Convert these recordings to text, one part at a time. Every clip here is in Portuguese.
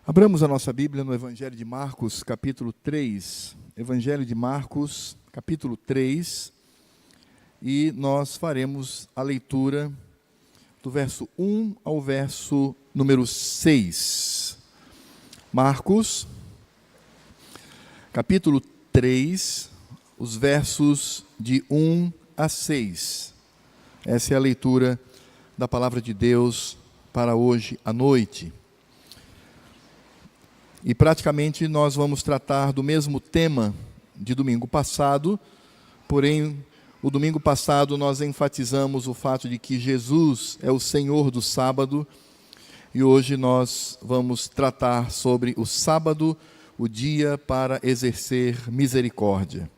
Abramos a nossa Bíblia no Evangelho de Marcos, capítulo 3. Evangelho de Marcos, capítulo 3. E nós faremos a leitura do verso 1 ao verso número 6. Marcos, capítulo 3, os versos de 1 a 6. Essa é a leitura da palavra de Deus para hoje à noite. E praticamente nós vamos tratar do mesmo tema de domingo passado, porém, o domingo passado nós enfatizamos o fato de que Jesus é o Senhor do sábado, e hoje nós vamos tratar sobre o sábado, o dia para exercer misericórdia.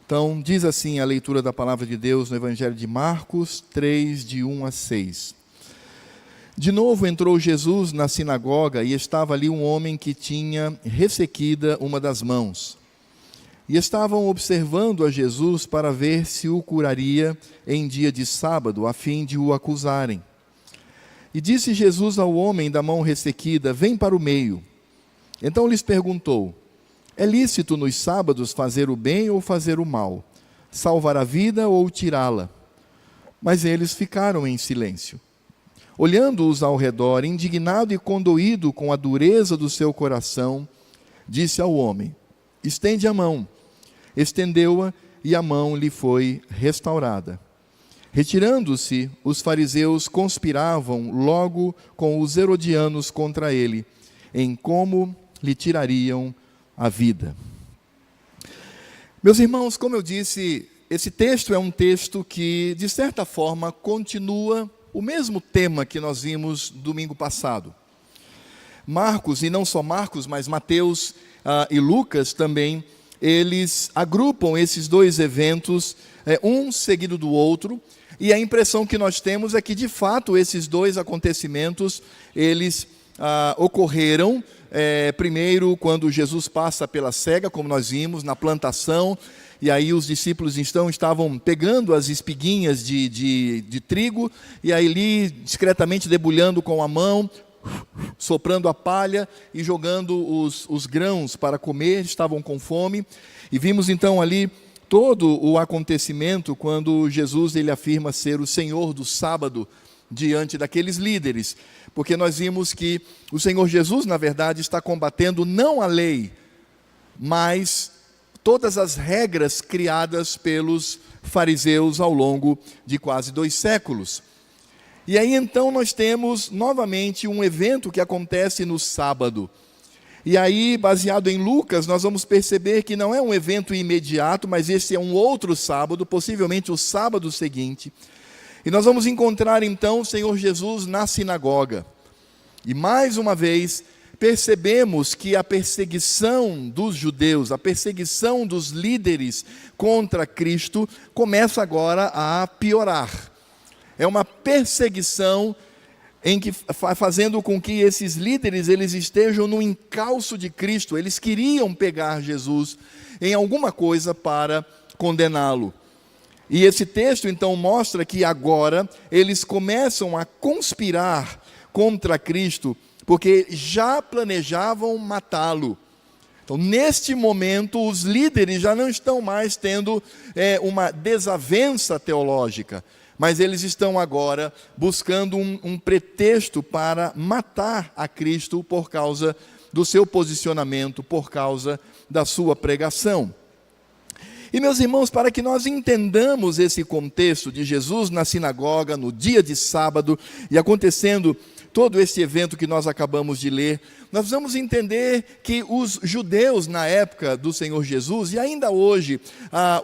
Então, diz assim a leitura da palavra de Deus no Evangelho de Marcos 3, de 1 a 6. De novo entrou Jesus na sinagoga e estava ali um homem que tinha ressequida uma das mãos. E estavam observando a Jesus para ver se o curaria em dia de sábado, a fim de o acusarem. E disse Jesus ao homem da mão ressequida: vem para o meio. Então lhes perguntou: é lícito nos sábados fazer o bem ou fazer o mal? Salvar a vida ou tirá-la? Mas eles ficaram em silêncio. Olhando-os ao redor, indignado e condoído com a dureza do seu coração, disse ao homem: estende a mão. Estendeu-a e a mão lhe foi restaurada. Retirando-se, os fariseus conspiravam logo com os herodianos contra ele, em como lhe tirariam a vida. Meus irmãos, como eu disse, esse texto é um texto que, de certa forma, continua o mesmo tema que nós vimos domingo passado. Marcos, e não só Marcos, mas Mateus e Lucas também, eles agrupam esses dois eventos, um seguido do outro, e a impressão que nós temos é que, de fato, esses dois acontecimentos, eles ocorreram, primeiro, quando Jesus passa pela cega, como nós vimos, na plantação, e aí os discípulos estavam pegando as espiguinhas de trigo, e aí ali discretamente debulhando com a mão, soprando a palha e jogando os grãos para comer, estavam com fome. E vimos então ali todo o acontecimento quando Jesus ele afirma ser o Senhor do sábado diante daqueles líderes, porque nós vimos que o Senhor Jesus, na verdade, está combatendo não a lei, mas todas as regras criadas pelos fariseus ao longo de quase 2 séculos. E aí então nós temos novamente um evento que acontece no sábado. E aí, baseado em Lucas, nós vamos perceber que não é um evento imediato, mas esse é um outro sábado, possivelmente o sábado seguinte. E nós vamos encontrar então o Senhor Jesus na sinagoga. E mais uma vez, percebemos que a perseguição dos judeus, a perseguição dos líderes contra Cristo, começa agora a piorar. É uma perseguição em que, fazendo com que esses líderes eles estejam no encalço de Cristo. Eles queriam pegar Jesus em alguma coisa para condená-lo. E esse texto então mostra que agora eles começam a conspirar contra Cristo, porque já planejavam matá-lo. Então, neste momento, os líderes já não estão mais tendo uma desavença teológica, mas eles estão agora buscando um pretexto para matar a Cristo por causa do seu posicionamento, por causa da sua pregação. E, meus irmãos, para que nós entendamos esse contexto de Jesus na sinagoga, no dia de sábado, e acontecendo todo esse evento que nós acabamos de ler, nós vamos entender que os judeus na época do Senhor Jesus, e ainda hoje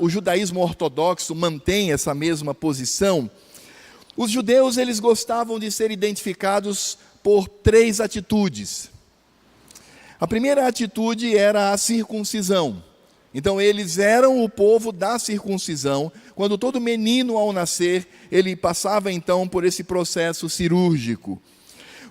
o judaísmo ortodoxo mantém essa mesma posição. Os judeus eles gostavam de ser identificados por 3 atitudes. A primeira atitude era a circuncisão. Então eles eram o povo da circuncisão. Quando todo menino ao nascer, ele passava então por esse processo cirúrgico.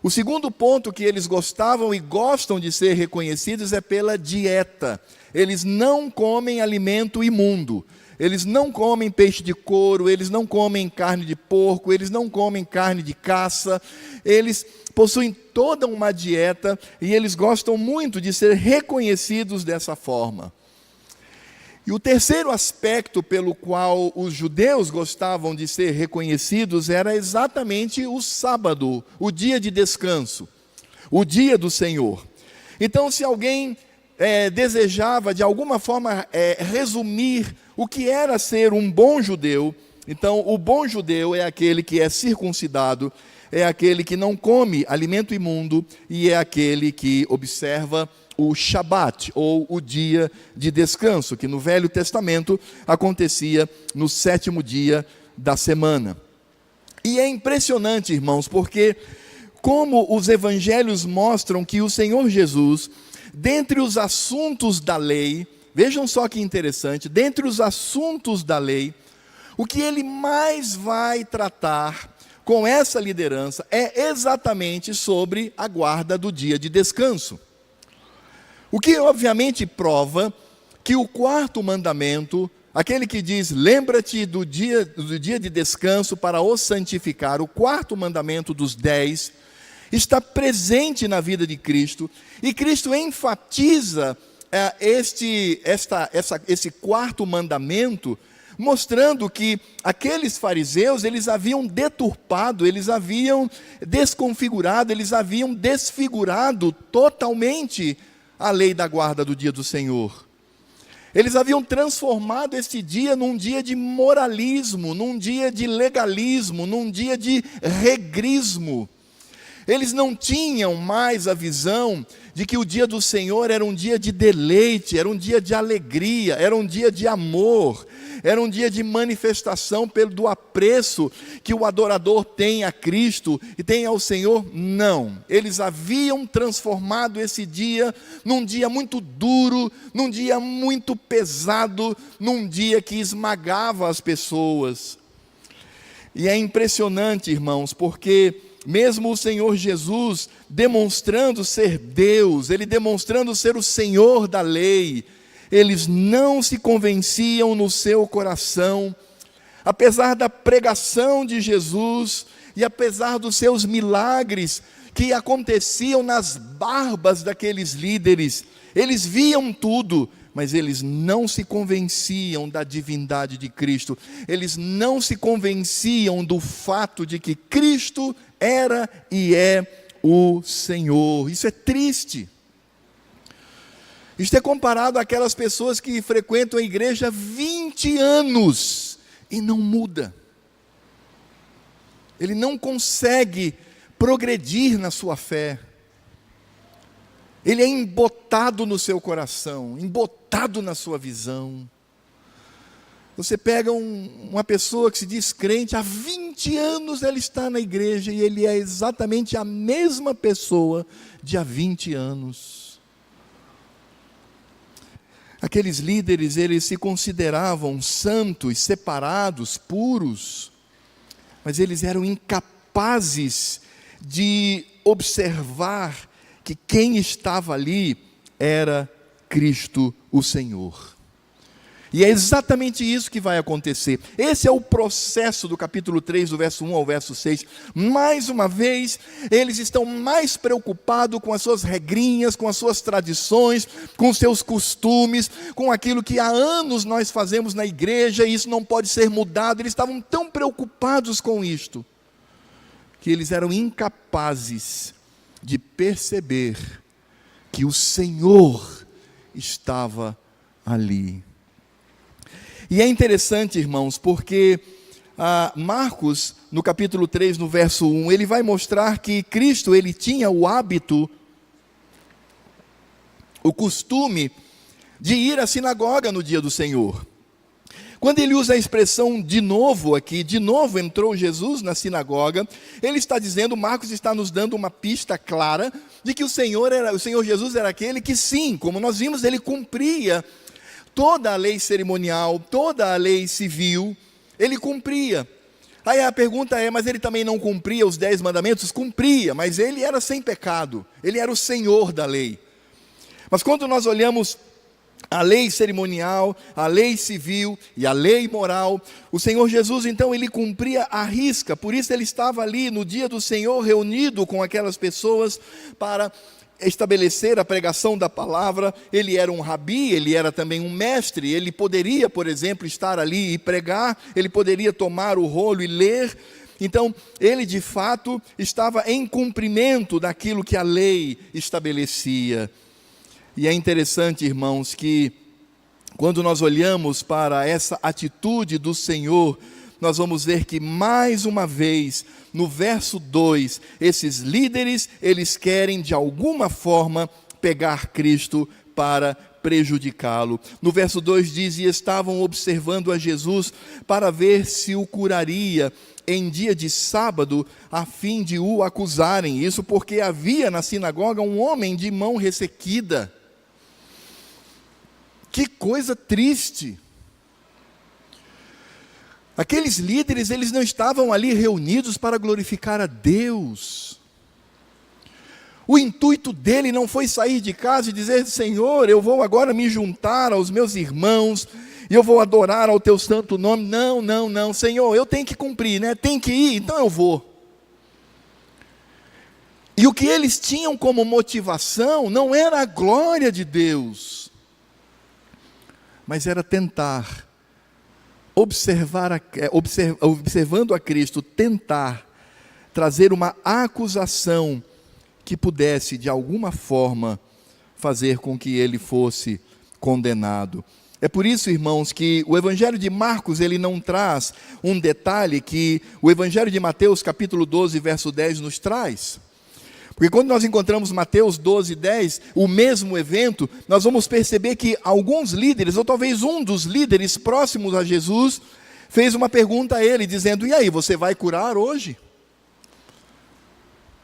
O segundo ponto que eles gostavam e gostam de ser reconhecidos é pela dieta. Eles não comem alimento imundo. Eles não comem peixe de couro, eles não comem carne de porco, eles não comem carne de caça. Eles possuem toda uma dieta e eles gostam muito de ser reconhecidos dessa forma. E o terceiro aspecto pelo qual os judeus gostavam de ser reconhecidos era exatamente o sábado, o dia de descanso, o dia do Senhor. Então, se alguém desejava de alguma forma resumir o que era ser um bom judeu, então o bom judeu é aquele que é circuncidado, é aquele que não come alimento imundo e é aquele que observa o Shabat, ou o dia de descanso, que no Velho Testamento acontecia no 7º dia da semana. E é impressionante, irmãos, porque como os evangelhos mostram que o Senhor Jesus, dentre os assuntos da lei, vejam só que interessante, dentre os assuntos da lei, o que ele mais vai tratar com essa liderança é exatamente sobre a guarda do dia de descanso. O que obviamente prova que o 4º mandamento, aquele que diz, lembra-te do dia de descanso para o santificar, o 4º mandamento dos 10, está presente na vida de Cristo, e Cristo enfatiza esse 4º mandamento, mostrando que aqueles fariseus, eles haviam deturpado, eles haviam desconfigurado, eles haviam desfigurado totalmente a lei da guarda do dia do Senhor. Eles haviam transformado esse dia num dia de moralismo, num dia de legalismo, num dia de regrismo. Eles não tinham mais a visão de que o dia do Senhor era um dia de deleite, era um dia de alegria, era um dia de amor, era um dia de manifestação do apreço que o adorador tem a Cristo e tem ao Senhor. Não, eles haviam transformado esse dia num dia muito duro, num dia muito pesado, num dia que esmagava as pessoas. E é impressionante, irmãos, porque mesmo o Senhor Jesus demonstrando ser Deus, Ele demonstrando ser o Senhor da lei, eles não se convenciam no seu coração, apesar da pregação de Jesus e apesar dos seus milagres que aconteciam nas barbas daqueles líderes, eles viam tudo, mas eles não se convenciam da divindade de Cristo, eles não se convenciam do fato de que Cristo era e é o Senhor. Isso é triste. Isto é comparado àquelas pessoas que frequentam a igreja há 20 anos e não muda. Ele não consegue progredir na sua fé. Ele é embotado no seu coração, embotado na sua visão. Você pega uma pessoa que se diz crente, há 20 anos ela está na igreja e ele é exatamente a mesma pessoa de há 20 anos. Aqueles líderes, eles se consideravam santos, separados, puros, mas eles eram incapazes de observar que quem estava ali era Cristo o Senhor. E é exatamente isso que vai acontecer. Esse é o processo do capítulo 3, do verso 1 ao verso 6. Mais uma vez, eles estão mais preocupados com as suas regrinhas, com as suas tradições, com os seus costumes, com aquilo que há anos nós fazemos na igreja, e isso não pode ser mudado. Eles estavam tão preocupados com isto, que eles eram incapazes de perceber que o Senhor estava ali. E é interessante, irmãos, porque Marcos, no capítulo 3, no verso 1, ele vai mostrar que Cristo, ele tinha o hábito, o costume de ir à sinagoga no dia do Senhor. Quando ele usa a expressão de novo aqui, de novo entrou Jesus na sinagoga, ele está dizendo, Marcos está nos dando uma pista clara de que o Senhor Jesus era aquele que sim, como nós vimos, ele cumpria toda a lei cerimonial, toda a lei civil, ele cumpria. Aí a pergunta é, mas ele também não cumpria os 10 mandamentos? Cumpria, mas ele era sem pecado, ele era o Senhor da lei. Mas quando nós olhamos a lei cerimonial, a lei civil e a lei moral, o Senhor Jesus então ele cumpria à risca, por isso ele estava ali no dia do Senhor reunido com aquelas pessoas para estabelecer a pregação da palavra. Ele era um rabi, ele era também um mestre, ele poderia, por exemplo, estar ali e pregar, ele poderia tomar o rolo e ler. Então, ele de fato estava em cumprimento daquilo que a lei estabelecia. E é interessante, irmãos, que quando nós olhamos para essa atitude do Senhor, nós vamos ver que mais uma vez, no verso 2, esses líderes, eles querem de alguma forma pegar Cristo para prejudicá-lo. No verso 2 diz, e estavam observando a Jesus para ver se o curaria em dia de sábado, a fim de o acusarem. Isso porque havia na sinagoga um homem de mão ressequida. Que coisa triste! Aqueles líderes, eles não estavam ali reunidos para glorificar a Deus. O intuito dele não foi sair de casa e dizer, Senhor, eu vou agora me juntar aos meus irmãos, e eu vou adorar ao teu santo nome. Não, não, não, Senhor, eu tenho que cumprir, né? Tem que ir, então eu vou. E o que eles tinham como motivação não era a glória de Deus, mas era tentar observando a Cristo, tentar trazer uma acusação que pudesse, de alguma forma, fazer com que ele fosse condenado. É por isso, irmãos, que o Evangelho de Marcos, ele não traz um detalhe que o Evangelho de Mateus, capítulo 12, verso 10, nos traz. Porque quando nós encontramos Mateus 12, 10, o mesmo evento, nós vamos perceber que alguns líderes, ou talvez um dos líderes próximos a Jesus, fez uma pergunta a ele, dizendo, e aí, você vai curar hoje?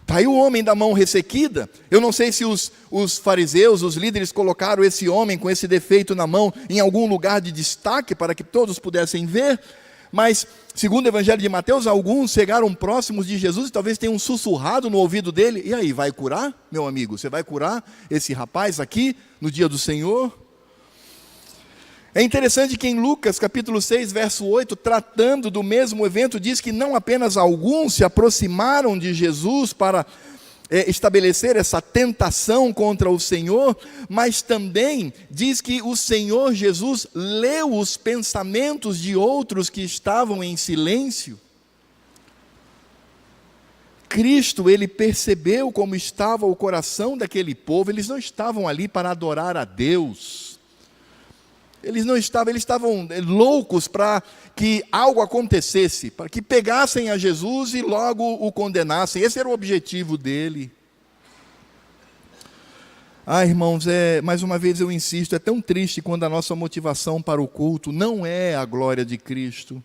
Está aí o homem da mão ressequida. Eu não sei se os fariseus, os líderes, colocaram esse homem com esse defeito na mão em algum lugar de destaque, para que todos pudessem ver, mas, segundo o Evangelho de Mateus, alguns chegaram próximos de Jesus e talvez tenham sussurrado no ouvido dele, e aí, vai curar, meu amigo? Você vai curar esse rapaz aqui, no dia do Senhor? É interessante que em Lucas, capítulo 6, verso 8, tratando do mesmo evento, diz que não apenas alguns se aproximaram de Jesus para estabelecer essa tentação contra o Senhor, mas também diz que o Senhor Jesus leu os pensamentos de outros que estavam em silêncio. Cristo, ele percebeu como estava o coração daquele povo. Eles não estavam ali para adorar a Deus. Eles estavam loucos para que algo acontecesse, para que pegassem a Jesus e logo o condenassem. Esse era o objetivo dele. Irmãos, mais uma vez eu insisto, é tão triste quando a nossa motivação para o culto não é a glória de Cristo.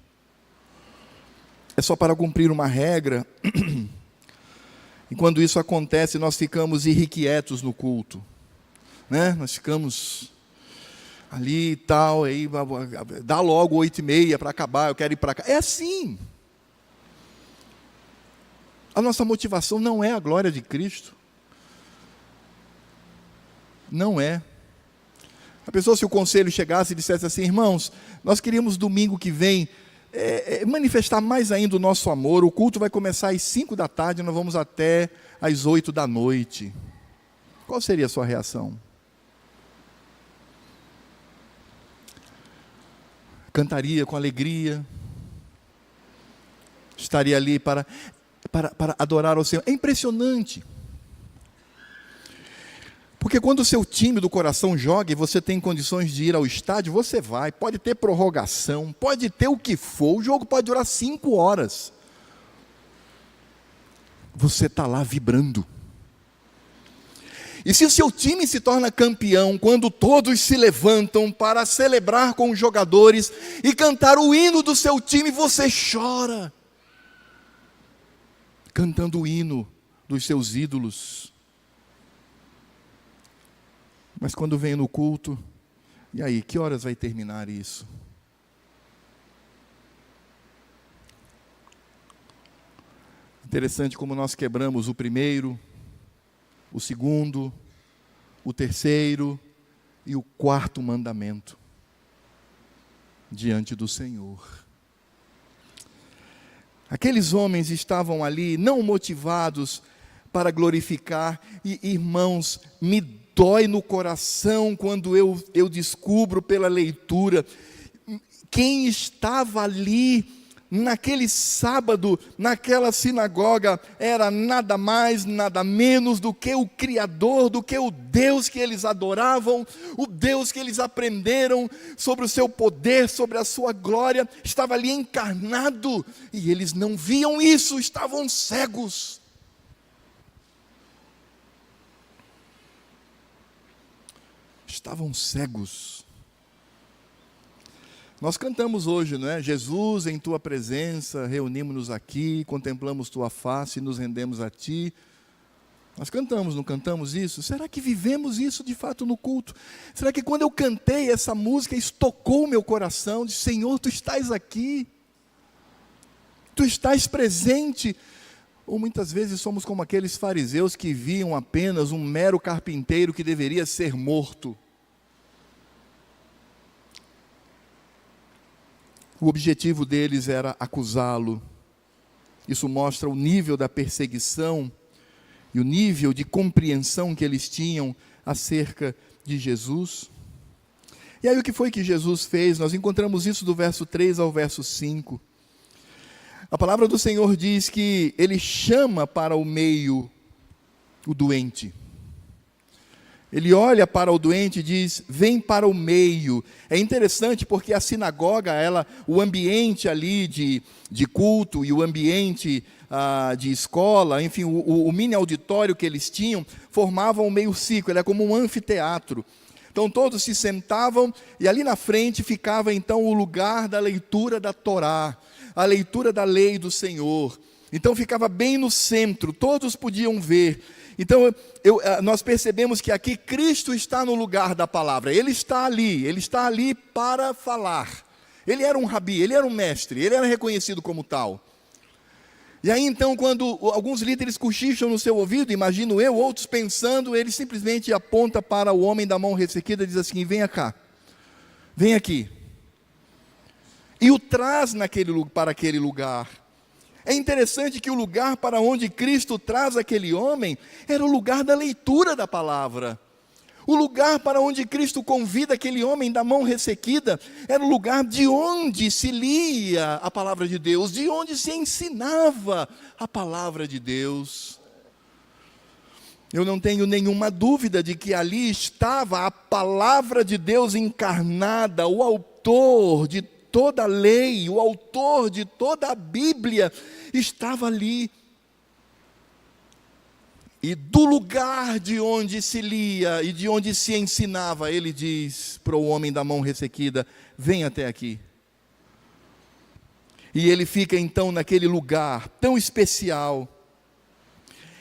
É só para cumprir uma regra. E quando isso acontece, nós ficamos irrequietos no culto, né? Nós ficamos ali e tal, aí dá logo 8h30 para acabar, eu quero ir para cá. É assim. A nossa motivação não é a glória de Cristo. Não é. A pessoa, se o conselho chegasse e dissesse assim, irmãos, nós queríamos domingo que vem manifestar mais ainda o nosso amor, o culto vai começar às 5 da tarde, nós vamos até às 8 da noite. Qual seria a sua reação? Cantaria com alegria, estaria ali para adorar ao Senhor. É impressionante, porque quando o seu time do coração joga e você tem condições de ir ao estádio, você vai, pode ter prorrogação, pode ter o que for, o jogo pode durar 5 horas, você está lá vibrando. E se o seu time se torna campeão, quando todos se levantam para celebrar com os jogadores e cantar o hino do seu time, você chora, cantando o hino dos seus ídolos. Mas quando vem no culto, e aí, que horas vai terminar isso? Interessante como nós quebramos o primeiro, o segundo, o terceiro e o quarto mandamento diante do Senhor. Aqueles homens estavam ali não motivados para glorificar, e irmãos, me dói no coração quando eu descubro pela leitura, quem estava ali naquele sábado, naquela sinagoga, era nada mais, nada menos do que o Criador, do que o Deus que eles adoravam, o Deus que eles aprenderam sobre o seu poder, sobre a sua glória, estava ali encarnado, e eles não viam isso, estavam cegos. Estavam cegos. Nós cantamos hoje, não é? Jesus, em tua presença, reunimos-nos aqui, contemplamos tua face e nos rendemos a ti. Nós cantamos, não cantamos isso? Será que vivemos isso de fato no culto? Será que quando eu cantei essa música, isso tocou o meu coração? De Senhor, tu estás aqui, tu estás presente. Ou muitas vezes somos como aqueles fariseus que viam apenas um mero carpinteiro que deveria ser morto. O objetivo deles era acusá-lo. Isso mostra o nível da perseguição e o nível de compreensão que eles tinham acerca de Jesus. E aí o que foi que Jesus fez? Nós encontramos isso do verso 3 ao verso 5. A palavra do Senhor diz que Ele chama para o meio o doente. Ele olha para o doente e diz, vem para o meio. É interessante porque a sinagoga, o ambiente ali de culto e o ambiente de escola, enfim, o mini auditório que eles tinham, formavam um meio círculo, era como um anfiteatro. Então todos se sentavam e ali na frente ficava então o lugar da leitura da Torá, a leitura da lei do Senhor. Então ficava bem no centro, todos podiam ver. Então, nós percebemos que aqui Cristo está no lugar da palavra, Ele está ali para falar. Ele era um rabi, Ele era um mestre, Ele era reconhecido como tal. E aí então, quando alguns líderes cochicham no seu ouvido, imagino eu, outros pensando, ele simplesmente aponta para o homem da mão ressequida e diz assim, venha cá, vem aqui. E o traz para aquele lugar. É interessante que o lugar para onde Cristo traz aquele homem era o lugar da leitura da palavra. O lugar para onde Cristo convida aquele homem da mão ressequida era o lugar de onde se lia a palavra de Deus, de onde se ensinava a palavra de Deus. Eu não tenho nenhuma dúvida de que ali estava a palavra de Deus encarnada, o autor de toda a lei, o autor de toda a Bíblia estava ali. E do lugar de onde se lia e de onde se ensinava, ele diz para o homem da mão ressequida, vem até aqui. E ele fica então naquele lugar tão especial.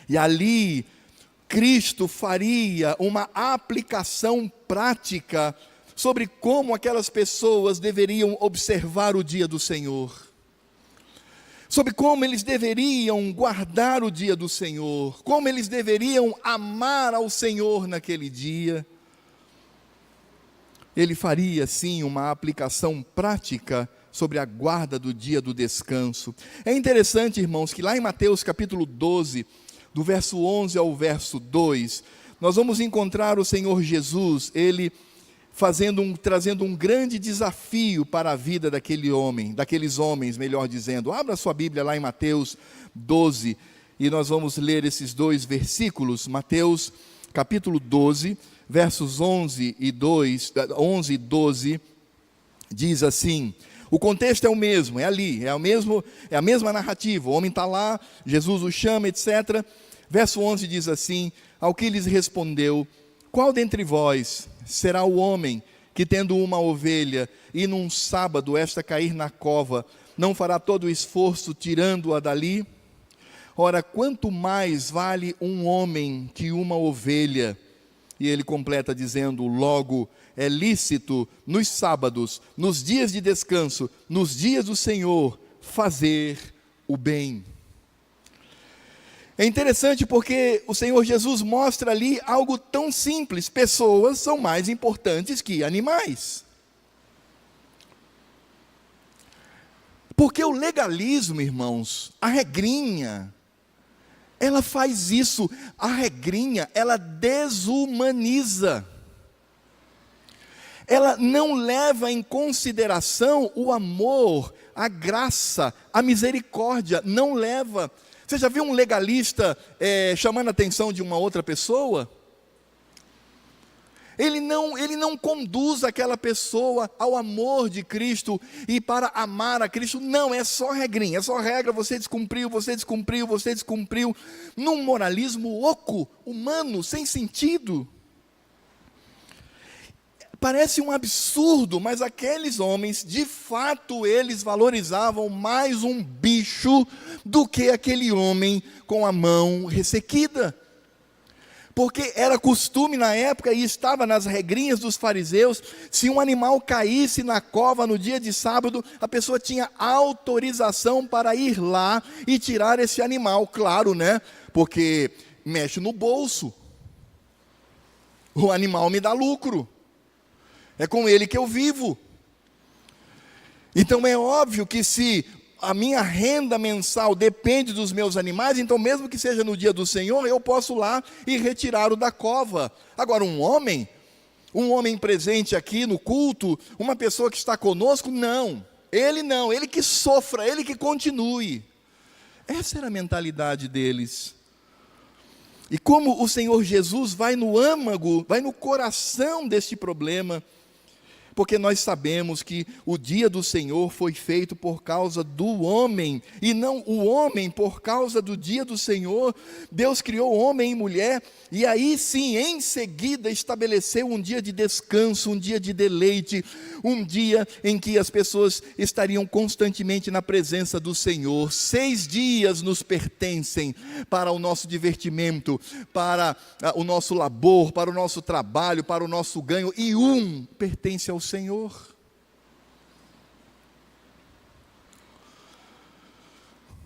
E ali, Cristo faria uma aplicação prática sobre como aquelas pessoas deveriam observar o dia do Senhor, sobre como eles deveriam guardar o dia do Senhor, como eles deveriam amar ao Senhor naquele dia. Ele faria sim uma aplicação prática sobre a guarda do dia do descanso. É interessante, irmãos, que lá em Mateus capítulo 12, do verso 11 ao verso 2, nós vamos encontrar o Senhor Jesus, Ele trazendo um grande desafio para a vida daqueles homens, melhor dizendo. Abra sua Bíblia lá em Mateus 12, e nós vamos ler esses dois versículos. Mateus capítulo 12, versos 11 e 12, diz assim, o contexto é o mesmo, é ali, é a mesma narrativa, o homem está lá, Jesus o chama, etc. Verso 11 diz assim, ao que lhes respondeu, qual dentre vós será o homem que, tendo uma ovelha, e num sábado esta cair na cova, não fará todo o esforço tirando-a dali? Ora, quanto mais vale um homem que uma ovelha? E ele completa dizendo, logo, é lícito nos sábados, nos dias de descanso, nos dias do Senhor, fazer o bem. É interessante porque o Senhor Jesus mostra ali algo tão simples: pessoas são mais importantes que animais. Porque o legalismo, irmãos, a regrinha, ela faz isso. A regrinha, ela desumaniza. Ela não leva em consideração o amor, a graça, a misericórdia. Não leva. Você já viu um legalista chamando a atenção de uma outra pessoa? Ele não conduz aquela pessoa ao amor de Cristo e para amar a Cristo. Não, é só regrinha, é só regra. Você descumpriu, você descumpriu, você descumpriu. Num moralismo oco, humano, sem sentido. Parece um absurdo, mas aqueles homens, de fato, eles valorizavam mais um bicho do que aquele homem com a mão ressequida. Porque era costume na época, e estava nas regrinhas dos fariseus, se um animal caísse na cova no dia de sábado, a pessoa tinha autorização para ir lá e tirar esse animal. Claro, né? Porque mexe no bolso. O animal me dá lucro. É com ele que eu vivo. Então é óbvio que se a minha renda mensal depende dos meus animais, então mesmo que seja no dia do Senhor, eu posso lá e retirá-lo da cova. Agora um homem presente aqui no culto, uma pessoa que está conosco, não, ele que sofra, ele que continue. Essa era a mentalidade deles. E como o Senhor Jesus vai no âmago, vai no coração deste problema, porque nós sabemos que o dia do Senhor foi feito por causa do homem, e não o homem por causa do dia do Senhor. Deus criou homem e mulher, e aí sim, em seguida, estabeleceu um dia de descanso, um dia de deleite, um dia em que as pessoas estariam constantemente na presença do Senhor. 6 dias nos pertencem para o nosso divertimento, para o nosso labor, para o nosso trabalho, para o nosso ganho, e um pertence ao Senhor.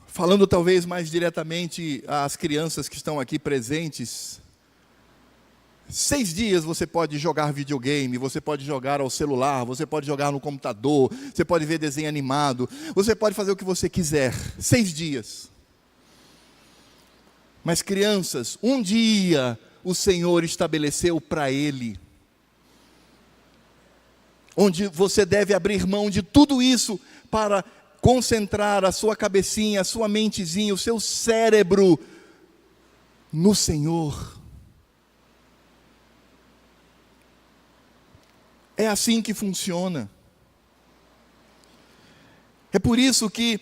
Falando talvez mais diretamente às crianças que estão aqui presentes, 6 dias você pode jogar videogame, você pode jogar ao celular, você pode jogar no computador, você pode ver desenho animado, você pode fazer o que você quiser, 6 dias. Mas crianças, um dia o Senhor estabeleceu para ele, onde você deve abrir mão de tudo isso para concentrar a sua cabecinha, a sua mentezinha, o seu cérebro no Senhor. É assim que funciona. É por isso que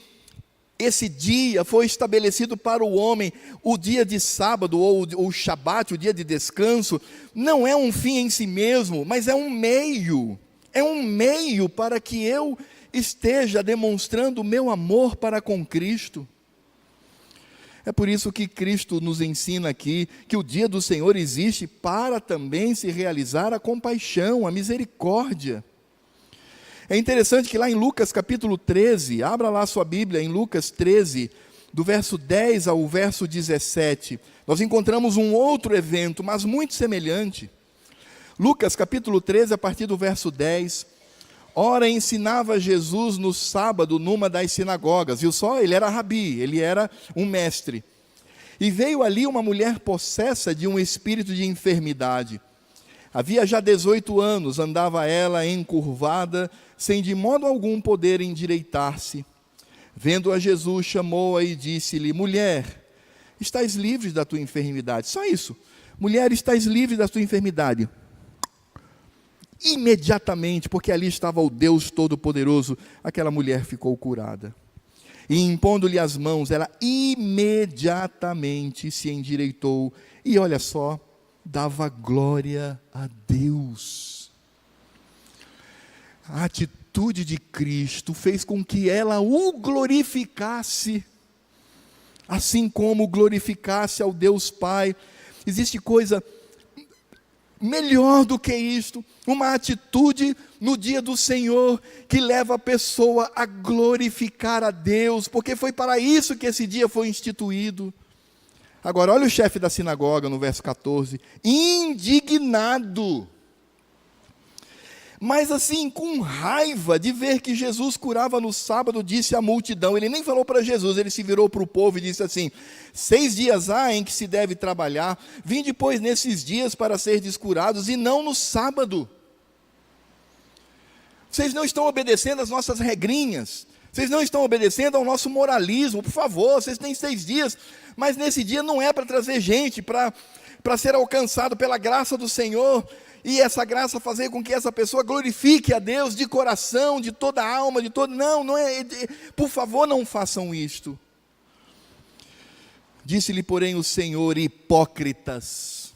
esse dia foi estabelecido para o homem. O dia de sábado, ou o Shabat, o dia de descanso, não é um fim em si mesmo, mas é um meio. É um meio para que eu esteja demonstrando o meu amor para com Cristo. É por isso que Cristo nos ensina aqui que o dia do Senhor existe para também se realizar a compaixão, a misericórdia. É interessante que lá em Lucas capítulo 13, abra lá a sua Bíblia, em Lucas 13, do verso 10 ao verso 17, nós encontramos um outro evento, mas muito semelhante. Lucas capítulo 13, a partir do verso 10, ora ensinava Jesus no sábado numa das sinagogas, viu só? Ele era rabi, ele era um mestre. E veio ali uma mulher possessa de um espírito de enfermidade. Havia já 18 anos, andava ela encurvada, sem de modo algum poder endireitar-se. Vendo a Jesus, chamou-a e disse-lhe: mulher, estás livre da tua enfermidade. Só isso. Mulher, estás livre da tua enfermidade. Imediatamente, porque ali estava o Deus Todo-Poderoso, aquela mulher ficou curada. E impondo-lhe as mãos, ela imediatamente se endireitou. E olha só, dava glória a Deus. A atitude de Cristo fez com que ela o glorificasse, assim como glorificasse ao Deus Pai. Existe coisa melhor do que isto, uma atitude no dia do Senhor, que leva a pessoa a glorificar a Deus, porque foi para isso que esse dia foi instituído. Agora, olha o chefe da sinagoga no verso 14, indignado, mas assim, com raiva de ver que Jesus curava no sábado, disse à multidão, ele nem falou para Jesus, ele se virou para o povo e disse assim: 6 dias há em que se deve trabalhar, vinde pois nesses dias para serdes curados, e não no sábado. Vocês não estão obedecendo às nossas regrinhas, vocês não estão obedecendo ao nosso moralismo, por favor, vocês têm 6 dias, mas nesse dia não é para trazer gente, para ser alcançado pela graça do Senhor, e essa graça fazer com que essa pessoa glorifique a Deus de coração, de toda a alma, de todo, não é, por favor não façam isto. Disse-lhe porém o Senhor: hipócritas.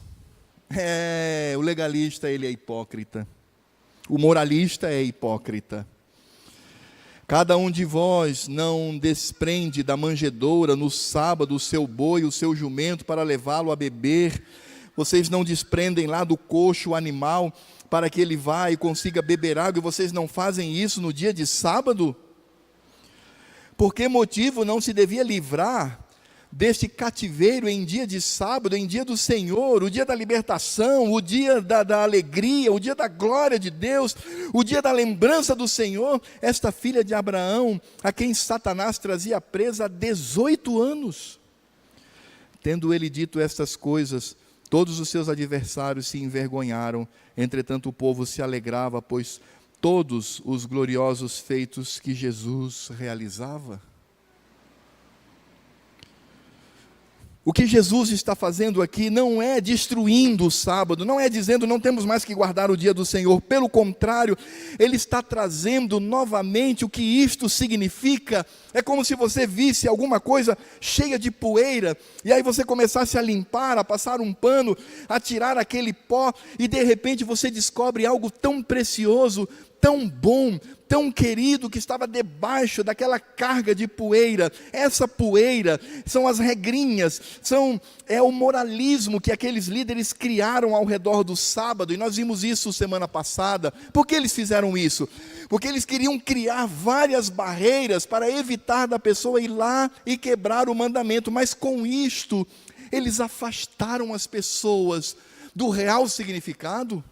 O legalista ele é hipócrita, o moralista é hipócrita. Cada um de vós não desprende da manjedoura no sábado o seu boi, o seu jumento, para levá-lo a beber. Vocês não desprendem lá do coxo o animal, para que ele vá e consiga beber água, e vocês não fazem isso no dia de sábado? Por que motivo não se devia livrar deste cativeiro em dia de sábado, em dia do Senhor, o dia da libertação, o dia da alegria, o dia da glória de Deus, o dia da lembrança do Senhor, esta filha de Abraão, a quem Satanás trazia presa há 18 anos. Tendo ele dito estas coisas, todos os seus adversários se envergonharam, entretanto o povo se alegrava, pois todos os gloriosos feitos que Jesus realizava. O que Jesus está fazendo aqui não é destruindo o sábado, não é dizendo não temos mais que guardar o dia do Senhor, pelo contrário, Ele está trazendo novamente o que isto significa. É como se você visse alguma coisa cheia de poeira, e aí você começasse a limpar, a passar um pano, a tirar aquele pó, e de repente você descobre algo tão precioso, tão bom, tão querido, que estava debaixo daquela carga de poeira. Essa poeira são as regrinhas, é o moralismo que aqueles líderes criaram ao redor do sábado, e nós vimos isso semana passada. Por que eles fizeram isso? Porque eles queriam criar várias barreiras para evitar da pessoa ir lá e quebrar o mandamento, mas com isto, eles afastaram as pessoas do real significado.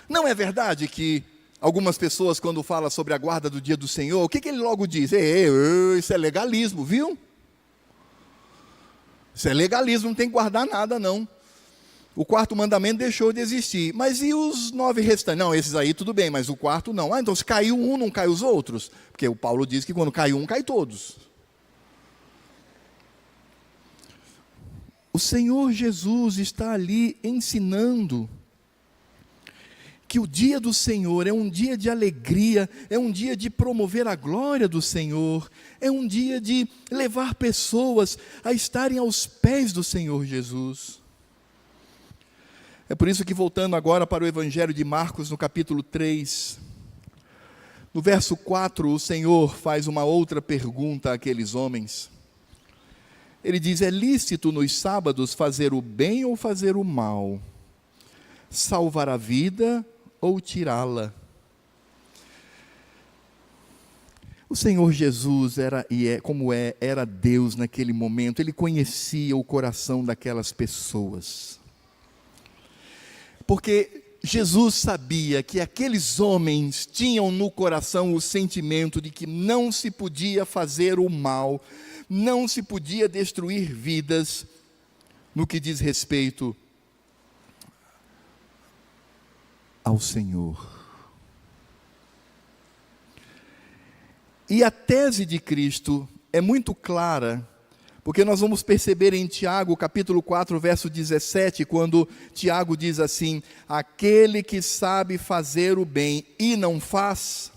Não é verdade que algumas pessoas, quando falam sobre a guarda do dia do Senhor, o que ele logo diz? Isso é legalismo, viu? Isso é legalismo, não tem que guardar nada não. O 4º mandamento deixou de existir. Mas e os 9 restantes? Não, esses aí tudo bem, mas o 4º não. Então se caiu um, não cai os outros? Porque o Paulo diz que quando cai um, cai todos. O Senhor Jesus está ali ensinando que o dia do Senhor é um dia de alegria, é um dia de promover a glória do Senhor, é um dia de levar pessoas a estarem aos pés do Senhor Jesus. É por isso que, voltando agora para o Evangelho de Marcos, no capítulo 3, no verso 4, o Senhor faz uma outra pergunta àqueles homens. Ele diz: é lícito nos sábados fazer o bem ou fazer o mal? Salvar a vida ou tirá-la? O Senhor Jesus era Deus naquele momento. Ele conhecia o coração daquelas pessoas, porque Jesus sabia que aqueles homens tinham no coração o sentimento de que não se podia fazer o mal, não se podia destruir vidas no que diz respeito ao Senhor. E a tese de Cristo é muito clara, porque nós vamos perceber em Tiago, capítulo 4, verso 17, quando Tiago diz assim: aquele que sabe fazer o bem e não faz,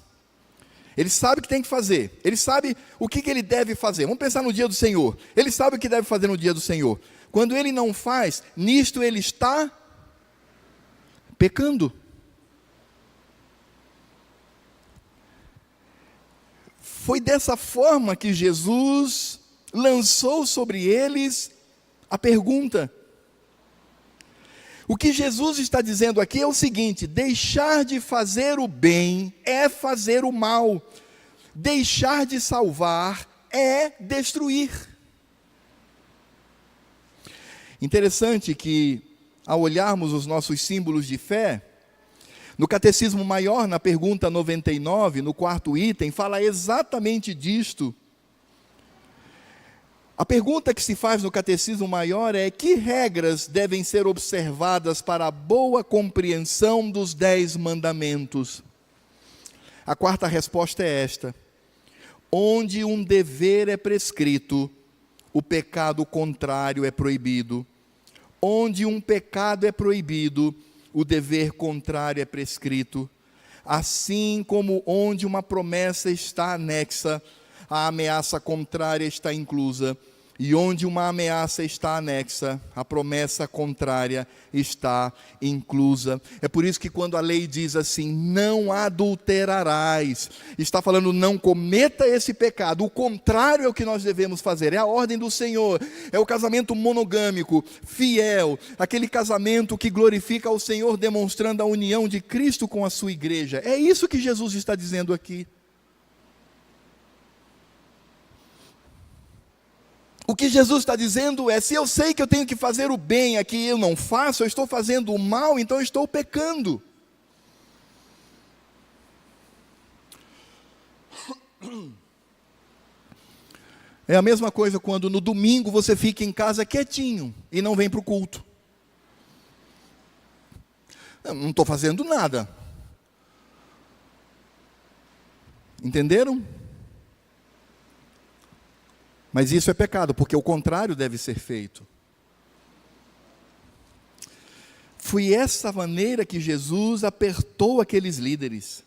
ele sabe que tem que fazer, ele sabe o que ele deve fazer. Vamos pensar no dia do Senhor, ele sabe o que deve fazer no dia do Senhor. Quando ele não faz, nisto ele está pecando. Foi dessa forma que Jesus lançou sobre eles a pergunta. O que Jesus está dizendo aqui é o seguinte: deixar de fazer o bem é fazer o mal, deixar de salvar é destruir. Interessante que, ao olharmos os nossos símbolos de fé, no Catecismo Maior, na pergunta 99, no quarto item, fala exatamente disto. A pergunta que se faz no Catecismo Maior é: que regras devem ser observadas para a boa compreensão dos 10 mandamentos? A quarta resposta é esta: onde um dever é prescrito, o pecado contrário é proibido. Onde um pecado é proibido, o dever contrário é prescrito. Assim como onde uma promessa está anexa, a ameaça contrária está inclusa. E onde uma ameaça está anexa, a promessa contrária está inclusa. É por isso que quando a lei diz assim, não adulterarás, está falando não cometa esse pecado. O contrário é o que nós devemos fazer, é a ordem do Senhor, é o casamento monogâmico, fiel, aquele casamento que glorifica ao Senhor, demonstrando a união de Cristo com a sua igreja. É isso que Jesus está dizendo aqui. O que Jesus está dizendo é: se eu sei que eu tenho que fazer o bem aqui e eu não faço, eu estou fazendo o mal, então eu estou pecando. É a mesma coisa quando no domingo você fica em casa quietinho e não vem para o culto. Eu não estou fazendo nada. Entenderam? Mas isso é pecado, porque o contrário deve ser feito. Foi essa maneira que Jesus apertou aqueles líderes.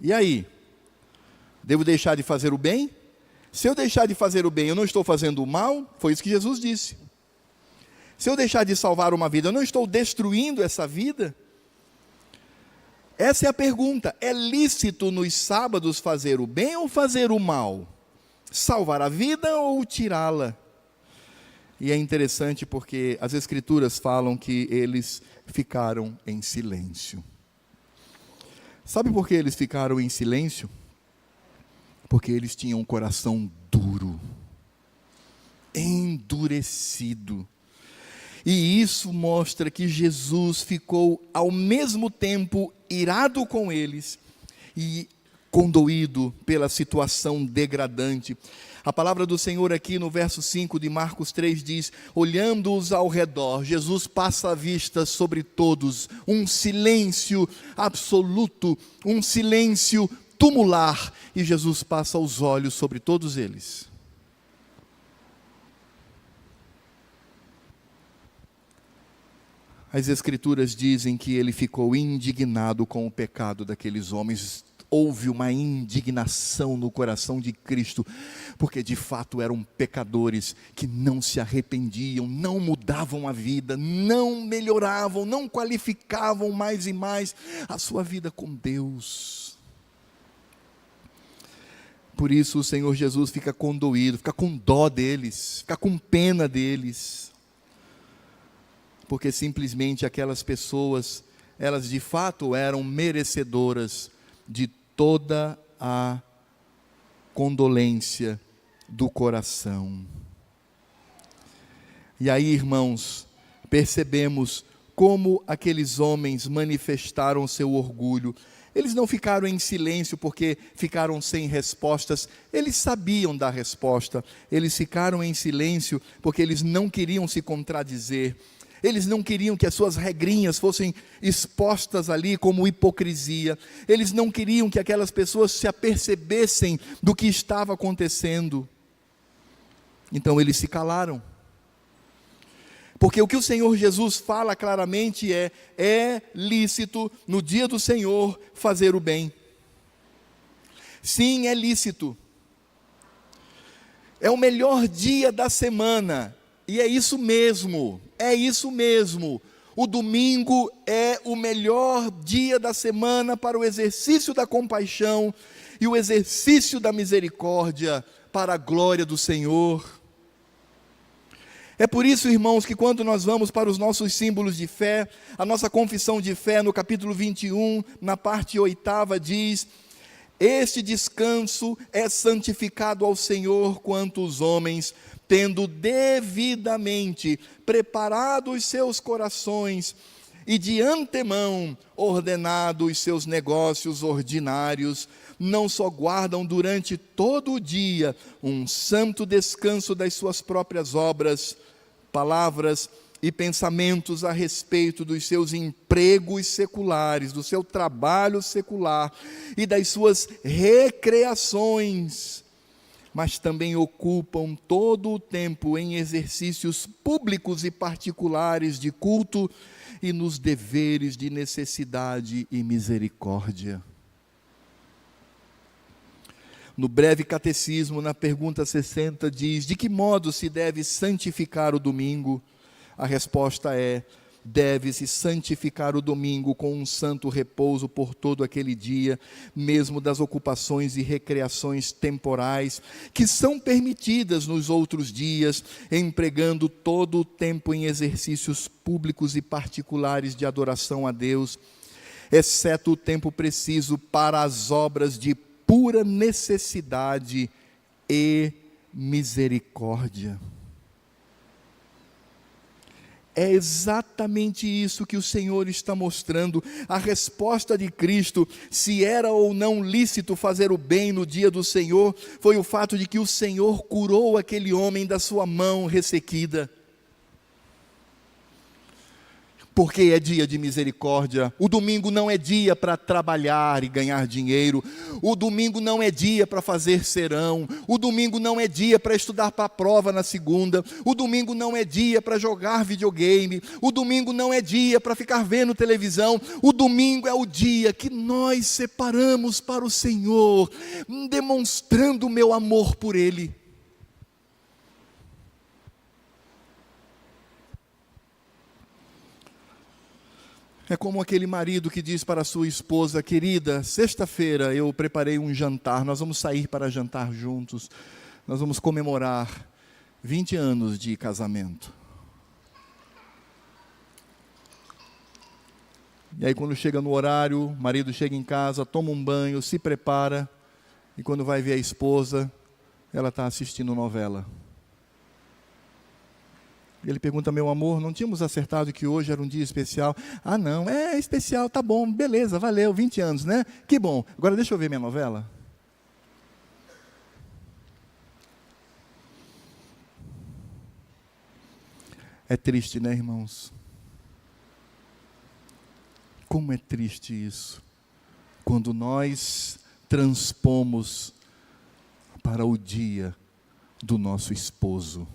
E aí? Devo deixar de fazer o bem? Se eu deixar de fazer o bem, eu não estou fazendo o mal? Foi isso que Jesus disse. Se eu deixar de salvar uma vida, eu não estou destruindo essa vida? Essa é a pergunta. É lícito nos sábados fazer o bem ou fazer o mal? Salvar a vida ou tirá-la? E é interessante porque as Escrituras falam que eles ficaram em silêncio. Sabe por que eles ficaram em silêncio? Porque eles tinham um coração duro, endurecido. E isso mostra que Jesus ficou ao mesmo tempo irado com eles e condoído pela situação degradante. A palavra do Senhor aqui no verso 5 de Marcos 3 diz: olhando-os ao redor, Jesus passa a vista sobre todos, um silêncio absoluto, um silêncio tumular, e Jesus passa os olhos sobre todos eles. As Escrituras dizem que ele ficou indignado com o pecado daqueles homens. Houve uma indignação no coração de Cristo, porque de fato eram pecadores que não se arrependiam, não mudavam a vida, não melhoravam, não qualificavam mais e mais a sua vida com Deus. Por isso o Senhor Jesus fica condoído, fica com dó deles, fica com pena deles, porque simplesmente aquelas pessoas, elas de fato eram merecedoras de toda a condolência do coração. E aí, irmãos, percebemos como aqueles homens manifestaram seu orgulho. Eles não ficaram em silêncio porque ficaram sem respostas, eles sabiam da resposta. Eles ficaram em silêncio porque eles não queriam se contradizer. Eles não queriam que as suas regrinhas fossem expostas ali como hipocrisia. Eles não queriam que aquelas pessoas se apercebessem do que estava acontecendo. Então eles se calaram. Porque o que o Senhor Jesus fala claramente é lícito no dia do Senhor fazer o bem. Sim, é lícito. É o melhor dia da semana. E é isso mesmo, é isso mesmo. O domingo é o melhor dia da semana para o exercício da compaixão e o exercício da misericórdia para a glória do Senhor. É por isso, irmãos, que quando nós vamos para os nossos símbolos de fé, a nossa confissão de fé no capítulo 21, na parte 8ª, diz: este descanso é santificado ao Senhor quanto os homens, tendo devidamente preparado os seus corações e de antemão ordenado os seus negócios ordinários, não só guardam durante todo o dia um santo descanso das suas próprias obras, palavras e pensamentos a respeito dos seus empregos seculares, do seu trabalho secular e das suas recreações, mas também ocupam todo o tempo em exercícios públicos e particulares de culto e nos deveres de necessidade e misericórdia. No breve catecismo, na pergunta 60, diz: de que modo se deve santificar o domingo? A resposta é: deve-se santificar o domingo com um santo repouso por todo aquele dia, mesmo das ocupações e recreações temporais, que são permitidas nos outros dias, empregando todo o tempo em exercícios públicos e particulares de adoração a Deus, exceto o tempo preciso para as obras de pura necessidade e misericórdia. É exatamente isso que o Senhor está mostrando. A resposta de Cristo, se era ou não lícito fazer o bem no dia do Senhor, foi o fato de que o Senhor curou aquele homem da sua mão ressequida. Porque é dia de misericórdia. O domingo não é dia para trabalhar e ganhar dinheiro. O domingo não é dia para fazer serão. O domingo não é dia para estudar para a prova na segunda. O domingo não é dia para jogar videogame. O domingo não é dia para ficar vendo televisão. O domingo é o dia que nós separamos para o Senhor, demonstrando o meu amor por Ele. É como aquele marido que diz para a sua esposa: querida, sexta-feira eu preparei um jantar, nós vamos sair para jantar juntos, nós vamos comemorar 20 anos de casamento. E aí quando chega no horário, o marido chega em casa, toma um banho, se prepara, e quando vai ver a esposa, ela está assistindo novela. Ele pergunta: meu amor, não tínhamos acertado que hoje era um dia especial? Ah não, é especial, tá bom, beleza, valeu, 20 anos, né? Que bom, agora deixa eu ver minha novela. É triste, né, irmãos? Como é triste isso, quando nós transpomos para o dia do nosso esposo,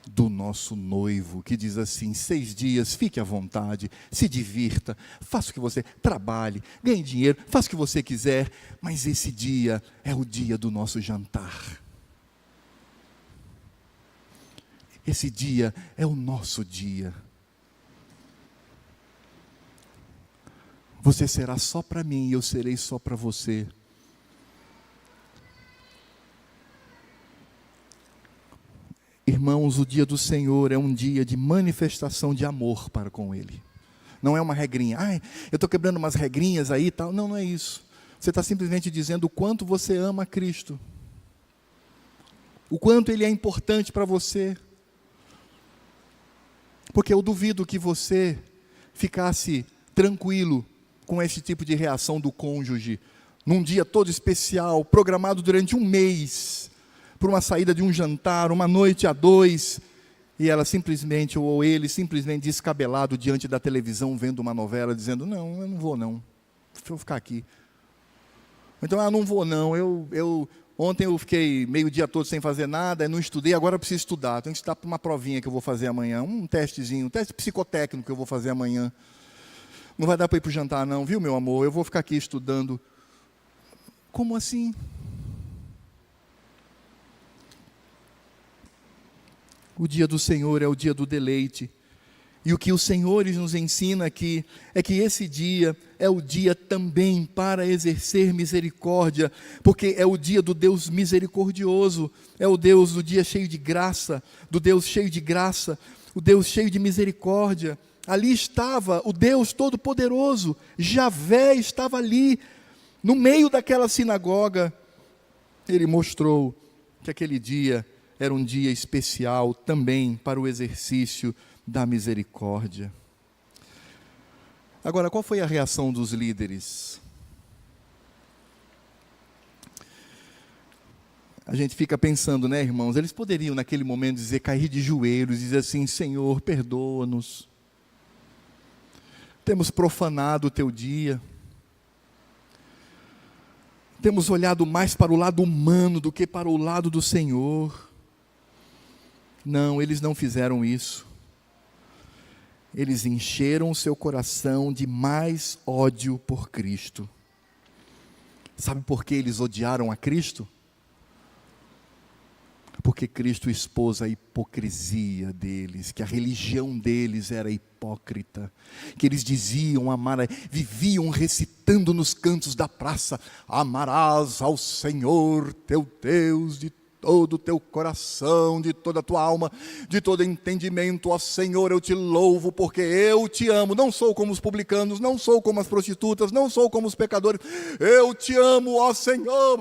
do nosso noivo, que diz assim: 6 dias, fique à vontade, se divirta, faça o que você, trabalhe, ganhe dinheiro, faça o que você quiser, mas esse dia é o dia do nosso jantar. Esse dia é o nosso dia. Você será só para mim e eu serei só para você. Irmãos, o dia do Senhor é um dia de manifestação de amor para com Ele. Não é uma regrinha. Ai, eu estou quebrando umas regrinhas aí e tal. Não, não é isso. Você está simplesmente dizendo o quanto você ama Cristo. O quanto Ele é importante para você. Porque eu duvido que você ficasse tranquilo com esse tipo de reação do cônjuge, num dia todo especial, programado durante um mês, por uma saída de um jantar, uma noite a 2, e ela simplesmente, ou ele simplesmente descabelado diante da televisão, vendo uma novela, dizendo: não, eu não vou não, deixa eu ficar aqui. Então, não vou não, ontem eu fiquei meio dia todo sem fazer nada, não estudei, agora eu preciso estudar, tenho que estudar para uma provinha que eu vou fazer amanhã, um testezinho, um teste psicotécnico que eu vou fazer amanhã. Não vai dar para ir para o jantar não, viu meu amor, eu vou ficar aqui estudando. Como assim? O dia do Senhor é o dia do deleite. E o que o Senhor nos ensina aqui é que esse dia é o dia também para exercer misericórdia, porque é o dia do Deus misericordioso, é o Deus do dia cheio de graça, do Deus cheio de graça, o Deus cheio de misericórdia. Ali estava o Deus Todo-Poderoso, Javé estava ali, no meio daquela sinagoga. Ele mostrou que aquele dia era um dia especial também para o exercício da misericórdia. Agora, qual foi a reação dos líderes? A gente fica pensando, né, irmãos? Eles poderiam naquele momento dizer, cair de joelhos, dizer assim: Senhor, perdoa-nos. Temos profanado o teu dia. Temos olhado mais para o lado humano do que para o lado do Senhor. Não, eles não fizeram isso. Eles encheram o seu coração de mais ódio por Cristo. Sabe por que eles odiaram a Cristo? Porque Cristo expôs a hipocrisia deles, que a religião deles era hipócrita, que eles diziam amar, viviam recitando nos cantos da praça: amarás ao Senhor teu Deus de todo o teu coração, de toda a tua alma, de todo entendimento. Ó Senhor, eu te louvo porque eu te amo. Não sou como os publicanos, não sou como as prostitutas, não sou como os pecadores. Eu te amo, ó Senhor.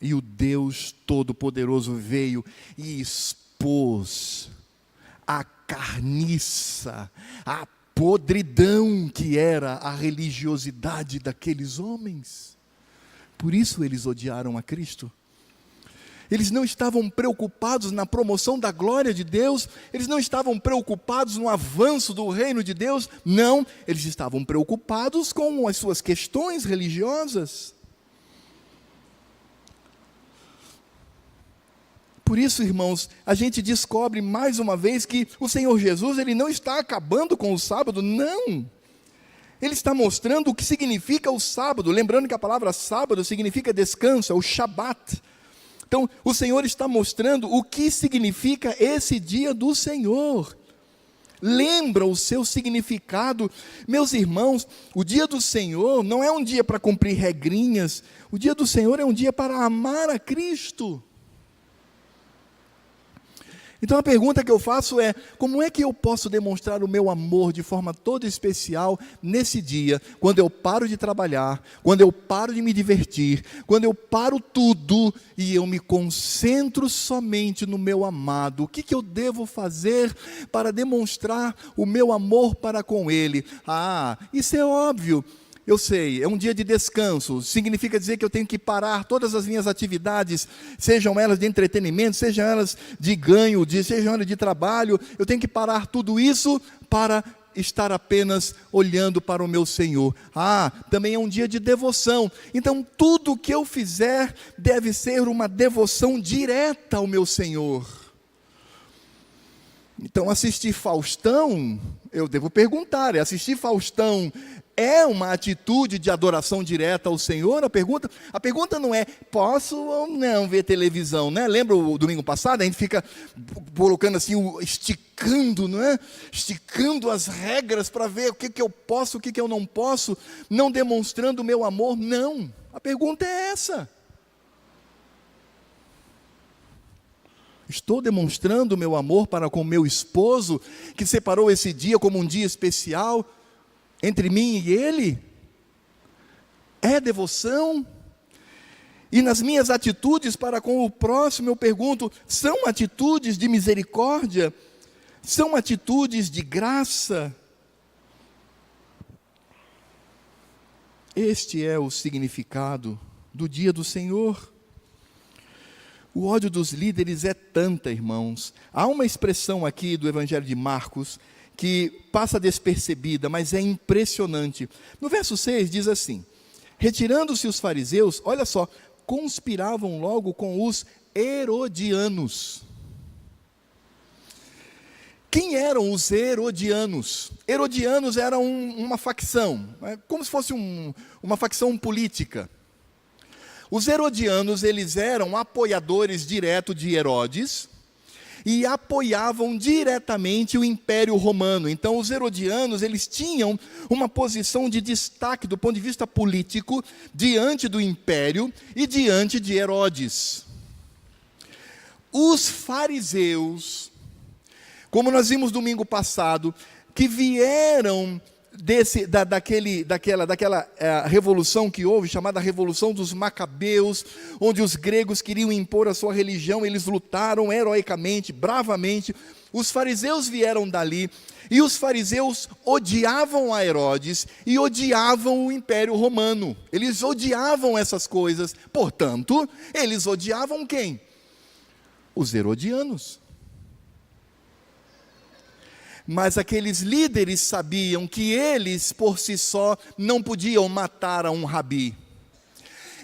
E o Deus Todo-Poderoso veio e expôs a carniça, a podridão que era a religiosidade daqueles homens. Por isso eles odiaram a Cristo. Eles não estavam preocupados na promoção da glória de Deus, eles não estavam preocupados no avanço do reino de Deus, não, eles estavam preocupados com as suas questões religiosas. Por isso, irmãos, a gente descobre mais uma vez que o Senhor Jesus, Ele não está acabando com o sábado, não. Ele está mostrando o que significa o sábado, lembrando que a palavra sábado significa descanso, é o Shabat. Então, o Senhor está mostrando o que significa esse dia do Senhor. Lembra o seu significado. Meus irmãos, o dia do Senhor não é um dia para cumprir regrinhas, o dia do Senhor é um dia para amar a Cristo. Então a pergunta que eu faço é: como é que eu posso demonstrar o meu amor de forma toda especial nesse dia, quando eu paro de trabalhar, quando eu paro de me divertir, quando eu paro tudo e eu me concentro somente no meu amado? O que eu devo fazer para demonstrar o meu amor para com Ele? Isso é óbvio. Eu sei, é um dia de descanso, significa dizer que eu tenho que parar todas as minhas atividades, sejam elas de entretenimento, sejam elas de ganho, sejam elas de trabalho, eu tenho que parar tudo isso para estar apenas olhando para o meu Senhor. Também é um dia de devoção, então tudo que eu fizer deve ser uma devoção direta ao meu Senhor. Então assistir Faustão, eu devo perguntar, assistir Faustão é uma atitude de adoração direta ao Senhor? A pergunta não é, posso ou não ver televisão, né? Lembra o domingo passado? A gente fica colocando assim, esticando, não é? Esticando as regras para ver o que eu posso, o que eu não posso, não demonstrando o meu amor, não. A pergunta é essa. Estou demonstrando o meu amor para com o meu esposo, que separou esse dia como um dia especial entre mim e Ele? É devoção? E nas minhas atitudes para com o próximo, eu pergunto, são atitudes de misericórdia? São atitudes de graça? Este é o significado do dia do Senhor. O ódio dos líderes é tanta, irmãos. Há uma expressão aqui do Evangelho de Marcos que passa despercebida, mas é impressionante. No verso 6 diz assim: retirando-se os fariseus, olha só, conspiravam logo com os herodianos. Quem eram os herodianos? Herodianos eram uma facção, como se fosse uma facção política. Os herodianos, eles eram apoiadores diretos de Herodes, e apoiavam diretamente o Império Romano. Então os herodianos, eles tinham uma posição de destaque do ponto de vista político diante do Império e diante de Herodes. Os fariseus, como nós vimos domingo passado, que vieram daquela revolução que houve, chamada Revolução dos Macabeus, onde os gregos queriam impor a sua religião, eles lutaram heroicamente, bravamente. Os fariseus vieram dali, e os fariseus odiavam a Herodes e odiavam o Império Romano. Eles odiavam essas coisas, portanto, eles odiavam quem? Os herodianos. Mas aqueles líderes sabiam que eles, por si só, não podiam matar a um rabi.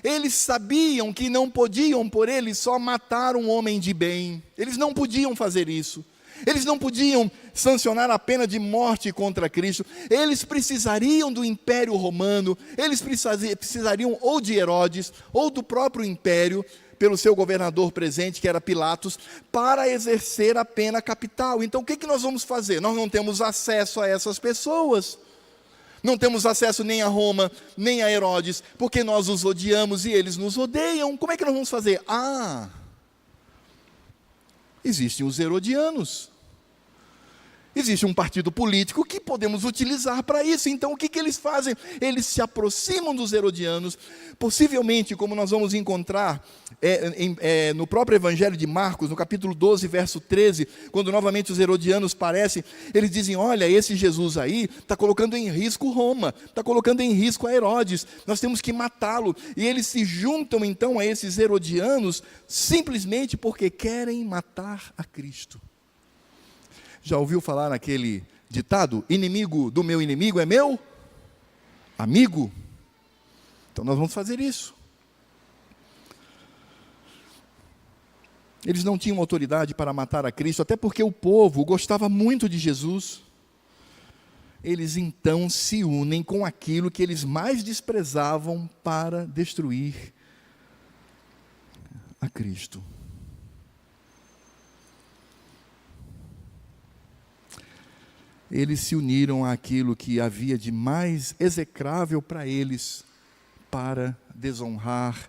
Eles sabiam que não podiam, por eles só, matar um homem de bem. Eles não podiam fazer isso. Eles não podiam sancionar a pena de morte contra Cristo. Eles precisariam do Império Romano. Eles precisariam ou de Herodes, ou do próprio Império, pelo seu governador presente, que era Pilatos, para exercer a pena capital. Então, o que nós vamos fazer? Nós não temos acesso a essas pessoas. Não temos acesso nem a Roma, nem a Herodes, porque nós os odiamos e eles nos odeiam. Como é que nós vamos fazer? Existem os herodianos. Existe um partido político que podemos utilizar para isso. Então, o que eles fazem? Eles se aproximam dos herodianos, possivelmente, como nós vamos encontrar no próprio Evangelho de Marcos, no capítulo 12, verso 13, quando novamente os herodianos parecem, eles dizem, olha, esse Jesus aí está colocando em risco Roma, está colocando em risco a Herodes, nós temos que matá-lo. E eles se juntam então a esses herodianos, simplesmente porque querem matar a Cristo. Já ouviu falar naquele ditado? Inimigo do meu inimigo é meu amigo. Então nós vamos fazer isso. Eles não tinham autoridade para matar a Cristo, até porque o povo gostava muito de Jesus. Eles então se unem com aquilo que eles mais desprezavam para destruir a Cristo. Eles se uniram àquilo que havia de mais execrável para eles, para desonrar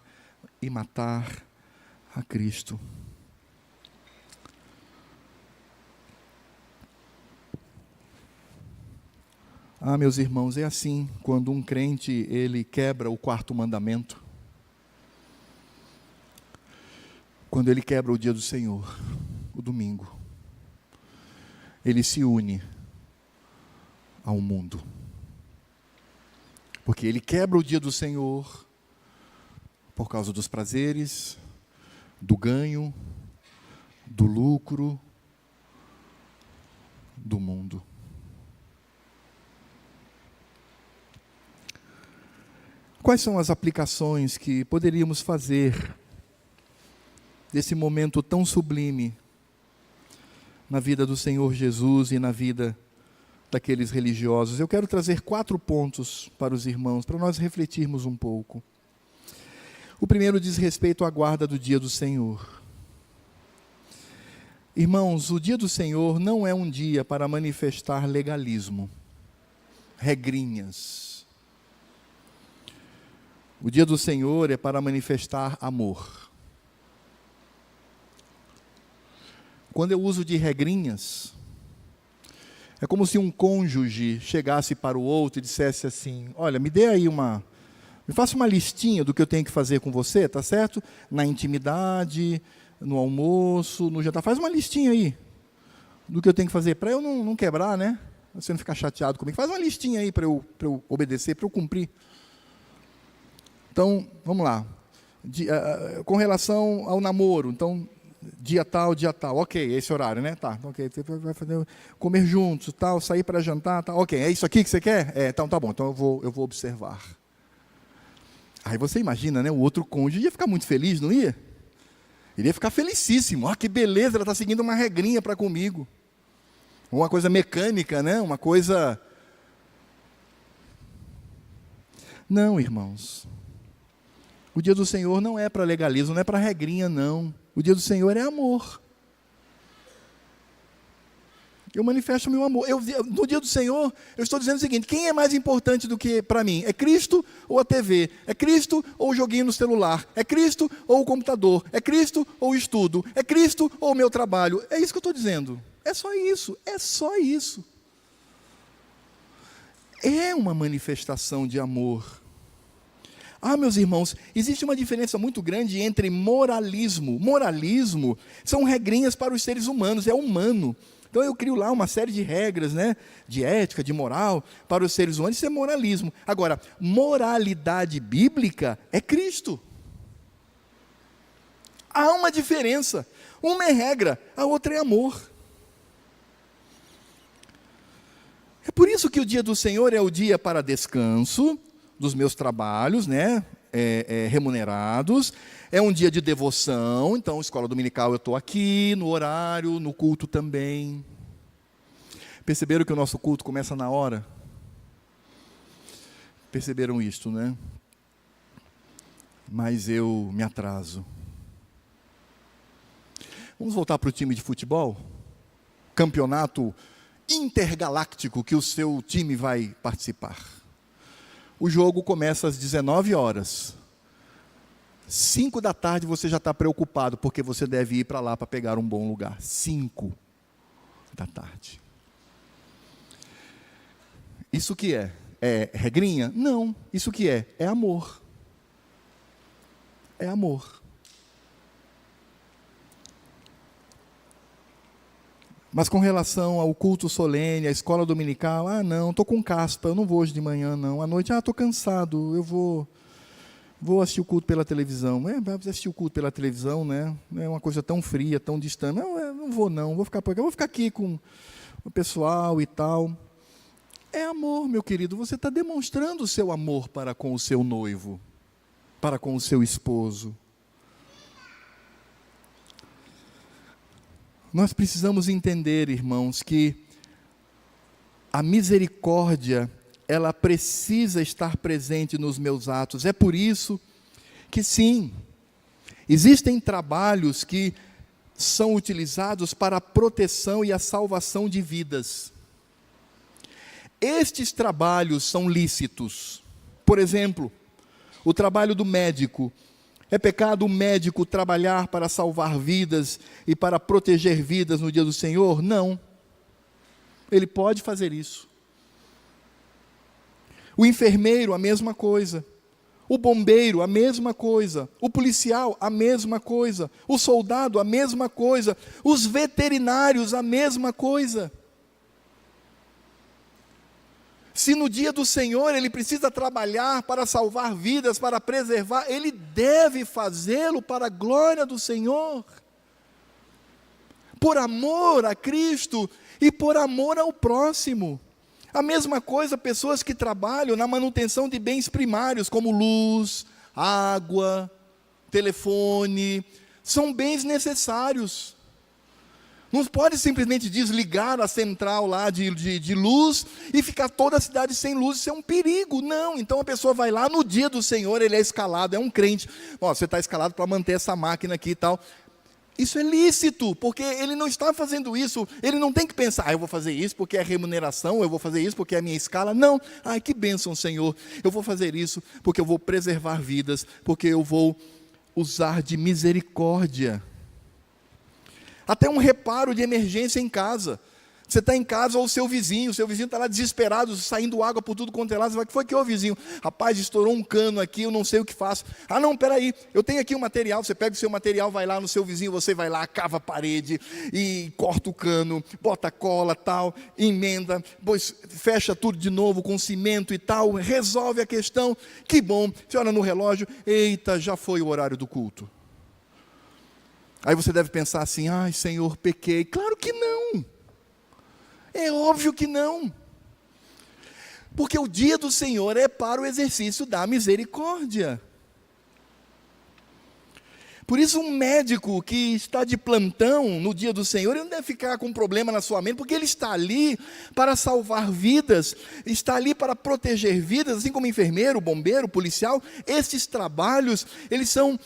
e matar a Cristo. Meus irmãos, é assim, quando um crente, ele quebra o quarto mandamento, quando ele quebra o dia do Senhor, o domingo, ele se une ao mundo, porque ele quebra o dia do Senhor por causa dos prazeres, do ganho, do lucro, do mundo. Quais são as aplicações que poderíamos fazer desse momento tão sublime na vida do Senhor Jesus e na vida daqueles religiosos? Eu quero trazer 4 pontos para os irmãos, para nós refletirmos um pouco. O primeiro diz respeito à guarda do dia do Senhor. Irmãos, o dia do Senhor não é um dia para manifestar legalismo, regrinhas. O dia do Senhor é para manifestar amor. Quando eu uso de regrinhas, é como se um cônjuge chegasse para o outro e dissesse assim, olha, me faça uma listinha do que eu tenho que fazer com você, tá certo? Na intimidade, no almoço, no jantar, faz uma listinha aí do que eu tenho que fazer, para eu não quebrar, né? Você não ficar chateado comigo, faz uma listinha aí para eu obedecer, para eu cumprir. Então, vamos lá. Com relação ao namoro, então, dia tal, ok, esse horário, né? Tá, ok, você vai fazer, comer juntos, tal, sair para jantar, tal, ok, é isso aqui que você quer? Então tá bom, então eu vou observar. Aí você imagina, né? O outro cônjuge ia ficar muito feliz, não ia? Ele ia ficar felicíssimo, que beleza, ela está seguindo uma regrinha para comigo. Uma coisa mecânica, né? Uma coisa... Não, irmãos. O dia do Senhor não é para legalismo, não é para regrinha, não. O dia do Senhor é amor. Eu manifesto o meu amor. No dia do Senhor, eu estou dizendo o seguinte, quem é mais importante do que para mim? É Cristo ou a TV? É Cristo ou o joguinho no celular? É Cristo ou o computador? É Cristo ou o estudo? É Cristo ou o meu trabalho? É isso que eu estou dizendo. É só isso, é só isso. é uma manifestação de amor. Meus irmãos, existe uma diferença muito grande entre moralismo. Moralismo são regrinhas para os seres humanos, é humano. Então eu crio lá uma série de regras, né, de ética, de moral, para os seres humanos, isso é moralismo. Agora, moralidade bíblica é Cristo. Há uma diferença. Uma é regra, a outra é amor. É por isso que o dia do Senhor é o dia para descanso dos meus trabalhos, né, remunerados. É um dia de devoção, então, escola dominical eu estou aqui, no horário, no culto também. Perceberam que o nosso culto começa na hora? Perceberam isto, né? Mas eu me atraso. Vamos voltar para o time de futebol? Campeonato intergaláctico que o seu time vai participar. O jogo começa às 19 horas. 5 da tarde você já está preocupado, porque você deve ir para lá para pegar um bom lugar. 5 da tarde. Isso que é? É regrinha? Não. Isso que é? É amor. É amor. Mas com relação ao culto solene, à escola dominical, não, estou com caspa, eu não vou hoje de manhã, não. À noite, estou cansado, eu vou assistir o culto pela televisão. Vai assistir o culto pela televisão, né? É uma coisa tão fria, tão distante. Não vou ficar por aqui, eu vou ficar aqui com o pessoal e tal. É amor, meu querido, você está demonstrando o seu amor para com o seu noivo, para com o seu esposo. Nós precisamos entender, irmãos, que a misericórdia, ela precisa estar presente nos meus atos. É por isso que, sim, existem trabalhos que são utilizados para a proteção e a salvação de vidas. Estes trabalhos são lícitos. Por exemplo, o trabalho do médico. É pecado o médico trabalhar para salvar vidas e para proteger vidas no dia do Senhor? Não. Ele pode fazer isso. O enfermeiro, a mesma coisa. O bombeiro, a mesma coisa. O policial, a mesma coisa. O soldado, a mesma coisa. Os veterinários, a mesma coisa. Se no dia do Senhor ele precisa trabalhar para salvar vidas, para preservar, ele deve fazê-lo para a glória do Senhor. Por amor a Cristo e por amor ao próximo. A mesma coisa, pessoas que trabalham na manutenção de bens primários, como luz, água, telefone, são bens necessários. Não pode simplesmente desligar a central lá de luz e ficar toda a cidade sem luz, isso é um perigo. Não, então a pessoa vai lá no dia do Senhor, ele é escalado, é um crente. Você está escalado para manter essa máquina aqui e tal. Isso é lícito, porque ele não está fazendo isso, ele não tem que pensar, eu vou fazer isso porque é remuneração, eu vou fazer isso porque é a minha escala. Não, que bênção, Senhor, eu vou fazer isso porque eu vou preservar vidas, porque eu vou usar de misericórdia. Até um reparo de emergência em casa. Você está em casa ou o seu vizinho está lá desesperado, saindo água por tudo quanto é lado. Você vai, o que foi que houve, vizinho? Rapaz, estourou um cano aqui, eu não sei o que faço. Não, peraí, eu tenho aqui o material. Você pega o seu material, vai lá no seu vizinho, você vai lá, cava a parede e corta o cano, bota cola, tal, emenda, depois fecha tudo de novo com cimento e tal, resolve a questão. Que bom, você olha no relógio, eita, já foi o horário do culto. Aí você deve pensar assim, Senhor, pequei. Claro que não. É óbvio que não. Porque o dia do Senhor é para o exercício da misericórdia. Por isso um médico que está de plantão no dia do Senhor, ele não deve ficar com um problema na sua mente, porque ele está ali para salvar vidas, está ali para proteger vidas, assim como enfermeiro, bombeiro, policial. Esses trabalhos, eles são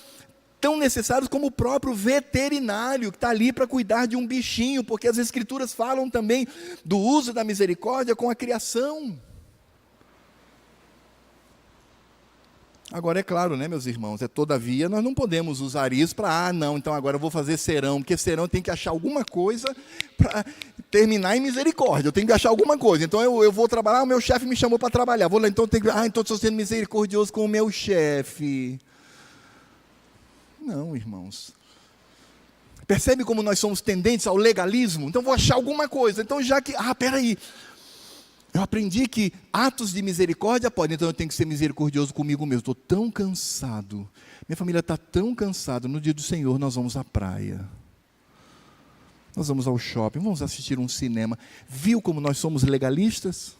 tão necessários como o próprio veterinário, que está ali para cuidar de um bichinho, porque as Escrituras falam também do uso da misericórdia com a criação. Agora é claro, né, meus irmãos, todavia nós não podemos usar isso para, não, então agora eu vou fazer serão, porque serão tem que achar alguma coisa terminar em misericórdia, eu tenho que achar alguma coisa. Então eu vou trabalhar, o meu chefe me chamou para trabalhar. Vou lá, então então estou sendo misericordioso com o meu chefe. Não, irmãos. Percebe como nós somos tendentes ao legalismo? Então vou achar alguma coisa. Então já que, peraí, eu aprendi que atos de misericórdia podem, então eu tenho que ser misericordioso comigo mesmo. Estou tão cansado, minha família está tão cansada. No dia do Senhor nós vamos à praia, nós vamos ao shopping, vamos assistir um cinema. Viu como nós somos legalistas?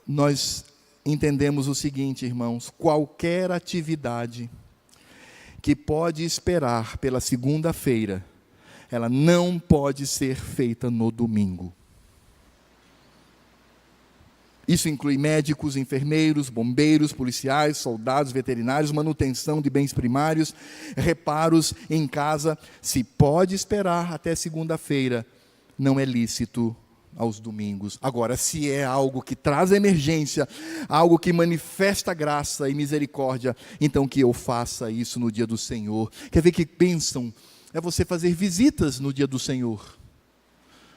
Nós entendemos o seguinte, irmãos: qualquer atividade que pode esperar pela segunda-feira, ela não pode ser feita no domingo. Isso inclui médicos, enfermeiros, bombeiros, policiais, soldados, veterinários, manutenção de bens primários, reparos em casa. Se pode esperar até segunda-feira, não é lícito aos domingos. Agora, se é algo que traz emergência, algo que manifesta graça e misericórdia, então que eu faça isso no dia do Senhor. Quer ver que pensam? É você fazer visitas no dia do Senhor.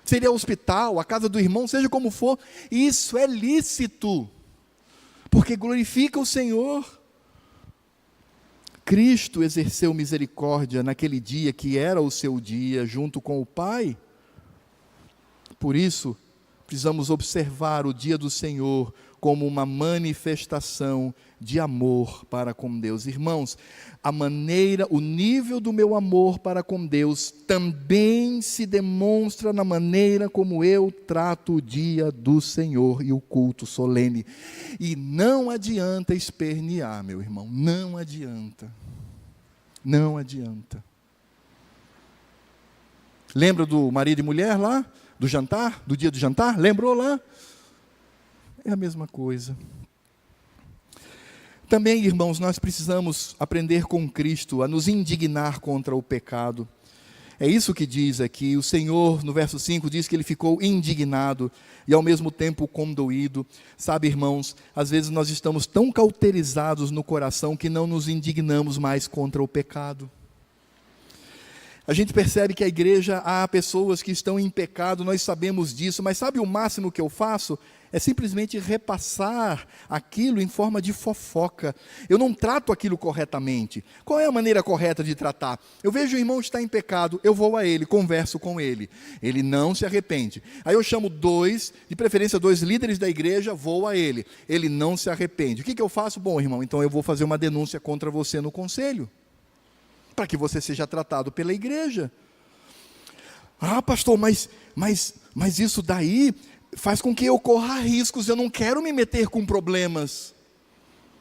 Seria hospital, a casa do irmão, seja como for, isso é lícito, porque glorifica o Senhor. Cristo exerceu misericórdia naquele dia que era o seu dia, junto com o Pai. Por isso, precisamos observar o dia do Senhor como uma manifestação de amor para com Deus. Irmãos, o nível do meu amor para com Deus também se demonstra na maneira como eu trato o dia do Senhor e o culto solene. E não adianta espernear, meu irmão, não adianta. Não adianta. Lembra do marido e mulher lá? Do jantar? Do dia do jantar? Lembrou lá? É a mesma coisa. Também, irmãos, nós precisamos aprender com Cristo a nos indignar contra o pecado. É isso que diz aqui. O Senhor, no verso 5, diz que Ele ficou indignado e ao mesmo tempo condoído. Sabe, irmãos, às vezes nós estamos tão cauterizados no coração que não nos indignamos mais contra o pecado. A gente percebe que a igreja, há pessoas que estão em pecado, nós sabemos disso, mas sabe o máximo que eu faço? É simplesmente repassar aquilo em forma de fofoca. Eu não trato aquilo corretamente. Qual é a maneira correta de tratar? Eu vejo o irmão que está em pecado, eu vou a ele, converso com ele. Ele não se arrepende. Aí eu chamo de preferência 2 líderes da igreja, vou a ele. Ele não se arrepende. O que eu faço? Bom, irmão, então eu vou fazer uma denúncia contra você no conselho, para que você seja tratado pela igreja. Pastor, mas isso daí faz com que eu corra riscos, eu não quero me meter com problemas.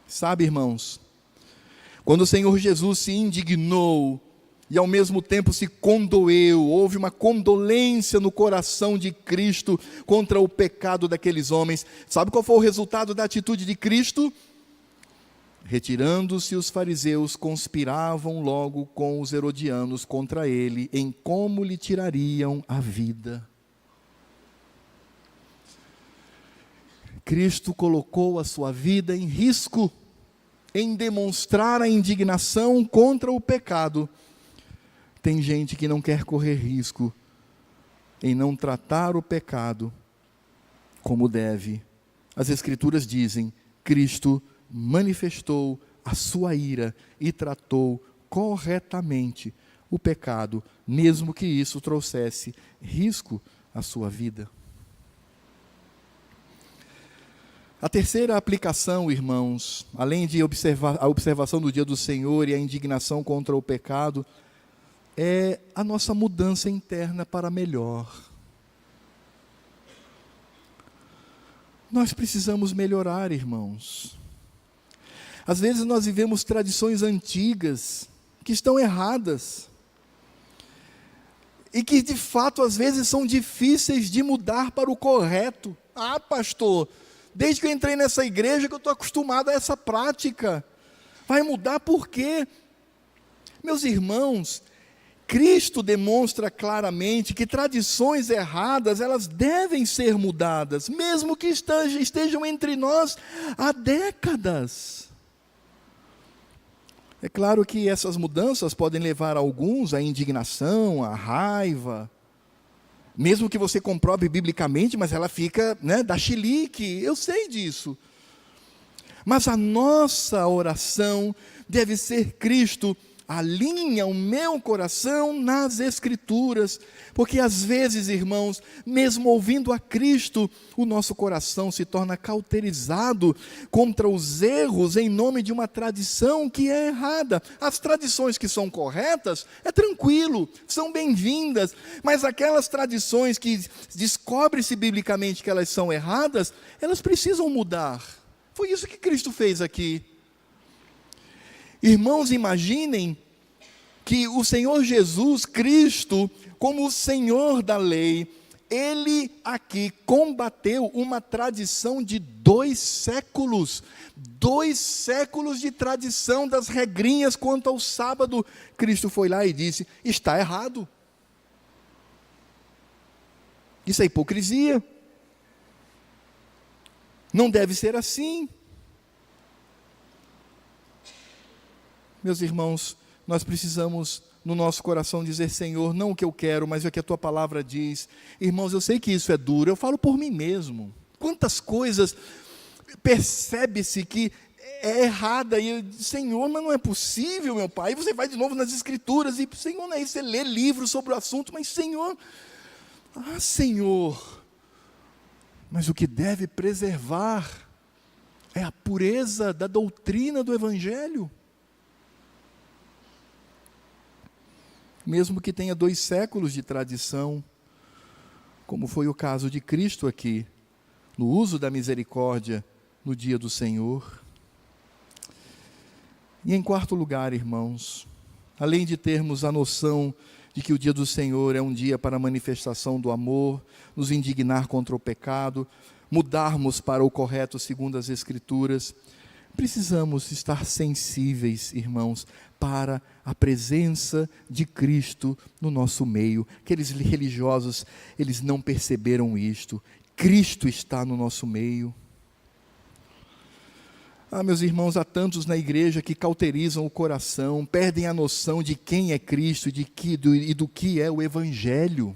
Sabe, irmãos, quando o Senhor Jesus se indignou e ao mesmo tempo se condoeu, houve uma condolência no coração de Cristo contra o pecado daqueles homens. Sabe qual foi o resultado da atitude de Cristo? Retirando-se os fariseus, conspiravam logo com os herodianos contra ele, em como lhe tirariam a vida. Cristo colocou a sua vida em risco, em demonstrar a indignação contra o pecado. Tem gente que não quer correr risco em não tratar o pecado como deve. As Escrituras dizem: Cristo manifestou a sua ira e tratou corretamente o pecado, mesmo que isso trouxesse risco à sua vida. A terceira aplicação, irmãos, além de a observação do dia do Senhor e a indignação contra o pecado, é a nossa mudança interna para melhor. Nós precisamos melhorar, irmãos. Às vezes nós vivemos tradições antigas que estão erradas e que de fato às vezes são difíceis de mudar para o correto. Pastor, desde que eu entrei nessa igreja que eu estou acostumado a essa prática. Vai mudar por quê? Meus irmãos, Cristo demonstra claramente que tradições erradas, elas devem ser mudadas, mesmo que estejam entre nós há décadas. É claro que essas mudanças podem levar alguns à indignação, à raiva, mesmo que você comprove biblicamente, mas ela fica, dá chilique, eu sei disso. Mas a nossa oração deve ser: Cristo, alinha o meu coração nas Escrituras, porque às vezes, irmãos, mesmo ouvindo a Cristo, o nosso coração se torna cauterizado contra os erros em nome de uma tradição que é errada. As tradições que são corretas, é tranquilo, são bem-vindas, mas aquelas tradições que descobre-se biblicamente que elas são erradas, elas precisam mudar. Foi isso que Cristo fez aqui. Irmãos, imaginem que o Senhor Jesus Cristo, como o Senhor da lei, Ele aqui combateu uma tradição de 2 séculos. 2 séculos de tradição das regrinhas quanto ao sábado. Cristo foi lá e disse: está errado. Isso é hipocrisia. Não deve ser assim. Meus irmãos, nós precisamos no nosso coração dizer: Senhor, não o que eu quero, mas o que a Tua palavra diz. Irmãos, eu sei que isso é duro, eu falo por mim mesmo. Quantas coisas percebe-se que é errada, e eu digo: Senhor, mas não é possível, meu Pai. E você vai de novo nas Escrituras, e Senhor, não é isso, você lê livros sobre o assunto, mas Senhor, Senhor, mas o que deve preservar é a pureza da doutrina do Evangelho. Mesmo que tenha 2 séculos de tradição, como foi o caso de Cristo aqui, no uso da misericórdia no dia do Senhor. E em quarto lugar, irmãos, além de termos a noção de que o dia do Senhor é um dia para a manifestação do amor, nos indignar contra o pecado, mudarmos para o correto segundo as Escrituras, precisamos estar sensíveis, irmãos, para a presença de Cristo no nosso meio. Aqueles religiosos, eles não perceberam isto. Cristo está no nosso meio. Meus irmãos, há tantos na igreja que cauterizam o coração, perdem a noção de quem é Cristo e do que é o Evangelho.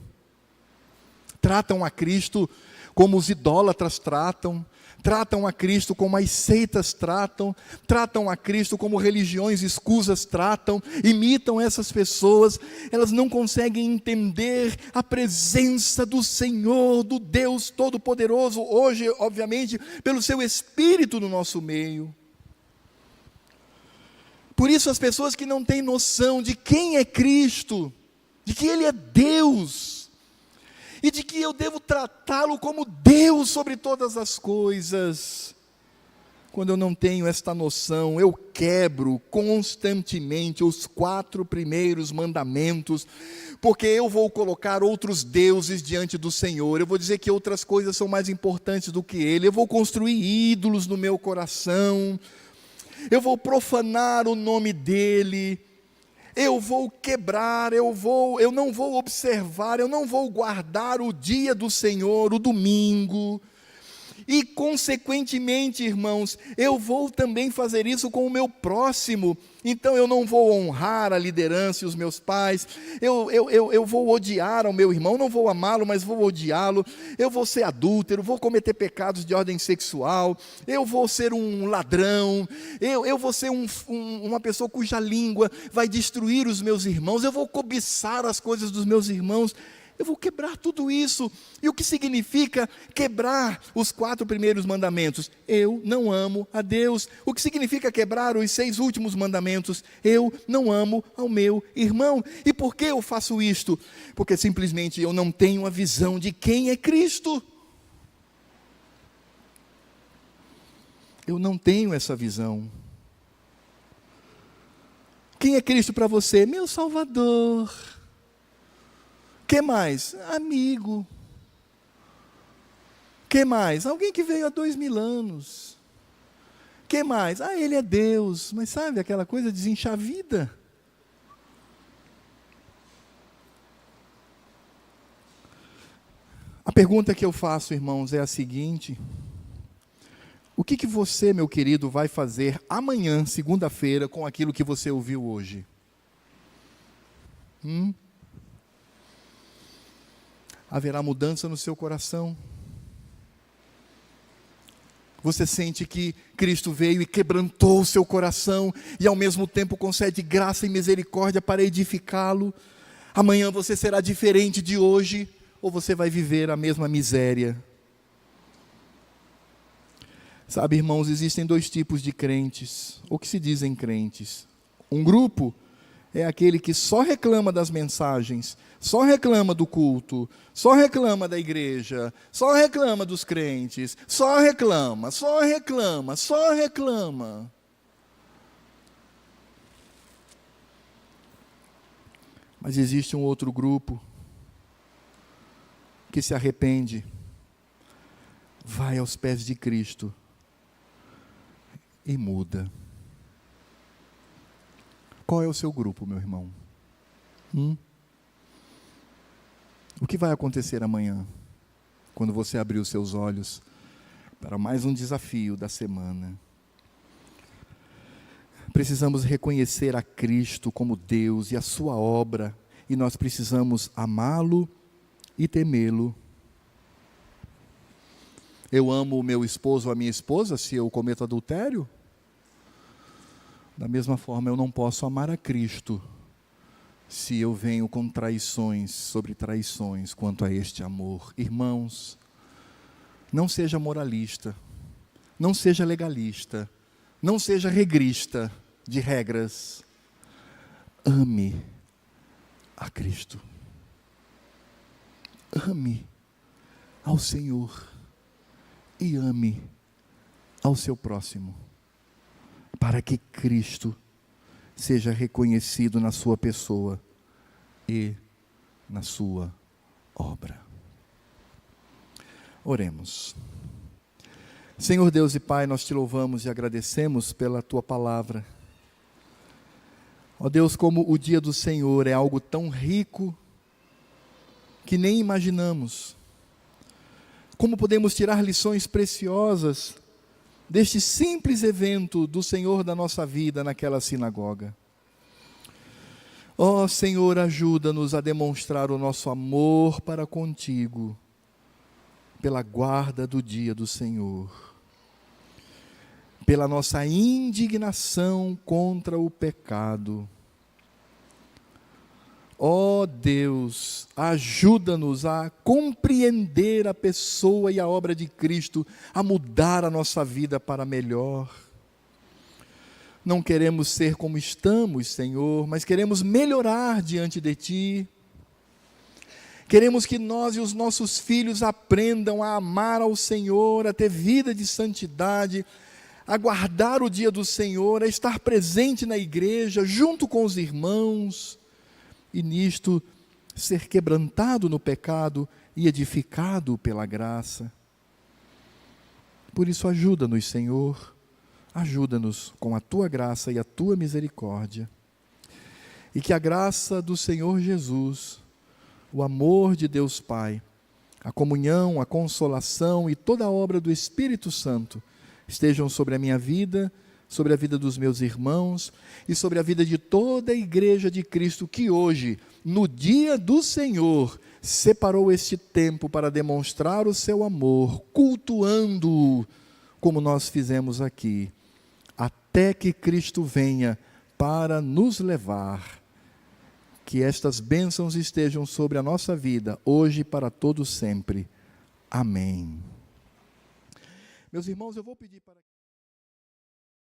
Tratam a Cristo como os idólatras tratam a Cristo como as seitas tratam a Cristo como religiões escusas imitam essas pessoas. Elas não conseguem entender a presença do Senhor, do Deus Todo-Poderoso, hoje, obviamente, pelo seu Espírito no nosso meio. Por isso, as pessoas que não têm noção de quem é Cristo, de que Ele é Deus, e de que eu devo tratá-lo como Deus sobre todas as coisas. Quando eu não tenho esta noção, eu quebro constantemente os 4 primeiros mandamentos, porque eu vou colocar outros deuses diante do Senhor, eu vou dizer que outras coisas são mais importantes do que Ele, eu vou construir ídolos no meu coração, eu vou profanar o nome dEle, eu vou quebrar, eu não vou observar, eu não vou guardar o dia do Senhor, o domingo, e consequentemente, irmãos, eu vou também fazer isso com o meu próximo. Então eu não vou honrar a liderança e os meus pais, eu vou odiar ao meu irmão, não vou amá-lo, mas vou odiá-lo, eu vou ser adúltero, vou cometer pecados de ordem sexual, eu vou ser um ladrão, eu vou ser uma pessoa cuja língua vai destruir os meus irmãos, eu vou cobiçar as coisas dos meus irmãos. Eu vou quebrar tudo isso. E o que significa quebrar os 4 primeiros mandamentos? Eu não amo a Deus. O que significa quebrar os 6 últimos mandamentos? Eu não amo ao meu irmão. E por que eu faço isto? Porque simplesmente eu não tenho a visão de quem é Cristo. Eu não tenho essa visão. Quem é Cristo para você? Meu Salvador. Que mais? Amigo. Que mais? Alguém que veio há 2000 anos. Que mais? Ele é Deus. Mas sabe aquela coisa desinchar a vida? A pergunta que eu faço, irmãos, é a seguinte: O que você, meu querido, vai fazer amanhã, segunda-feira, com aquilo que você ouviu hoje? Haverá mudança no seu coração? Você sente que Cristo veio e quebrantou o seu coração e ao mesmo tempo concede graça e misericórdia para edificá-lo? Amanhã você será diferente de hoje ou você vai viver a mesma miséria? Sabe, irmãos, existem dois tipos de crentes, ou que se dizem crentes. Um grupo é aquele que só reclama das mensagens, só reclama do culto, só reclama da igreja, só reclama dos crentes, só reclama, só reclama, só reclama. Mas existe um outro grupo que se arrepende, vai aos pés de Cristo e muda. Qual é o seu grupo, meu irmão? O que vai acontecer amanhã, quando você abrir os seus olhos para mais um desafio da semana? Precisamos reconhecer a Cristo como Deus e a sua obra, e nós precisamos amá-lo e temê-lo. Eu amo o meu esposo ou a minha esposa se eu cometo adultério? Da mesma forma, eu não posso amar a Cristo se eu venho com traições sobre traições quanto a este amor. Irmãos, não seja moralista, não seja legalista, não seja regrista de regras. Ame a Cristo. Ame ao Senhor e ame ao seu próximo, para que Cristo seja reconhecido na sua pessoa e na sua obra. Oremos. Senhor Deus e Pai, nós te louvamos e agradecemos pela tua palavra. Ó Deus, como o dia do Senhor é algo tão rico que nem imaginamos. Como podemos tirar lições preciosas deste simples evento do Senhor da nossa vida naquela sinagoga. Ó Senhor, ajuda-nos a demonstrar o nosso amor para contigo, pela guarda do dia do Senhor, pela nossa indignação contra o pecado. Ó Deus, ajuda-nos a compreender a pessoa e a obra de Cristo, a mudar a nossa vida para melhor. Não queremos ser como estamos, Senhor, mas queremos melhorar diante de Ti. Queremos que nós e os nossos filhos aprendam a amar ao Senhor, a ter vida de santidade, a guardar o dia do Senhor, a estar presente na igreja, junto com os irmãos, e nisto ser quebrantado no pecado e edificado pela graça. Por isso ajuda-nos, Senhor, ajuda-nos com a Tua graça e a Tua misericórdia, e que a graça do Senhor Jesus, o amor de Deus Pai, a comunhão, a consolação e toda a obra do Espírito Santo estejam sobre a minha vida, sobre a vida dos meus irmãos e sobre a vida de toda a igreja de Cristo que hoje, no dia do Senhor, separou este tempo para demonstrar o seu amor, cultuando-o, como nós fizemos aqui, até que Cristo venha para nos levar. Que estas bênçãos estejam sobre a nossa vida, hoje e para todo sempre. Amém. Meus irmãos, eu vou pedir para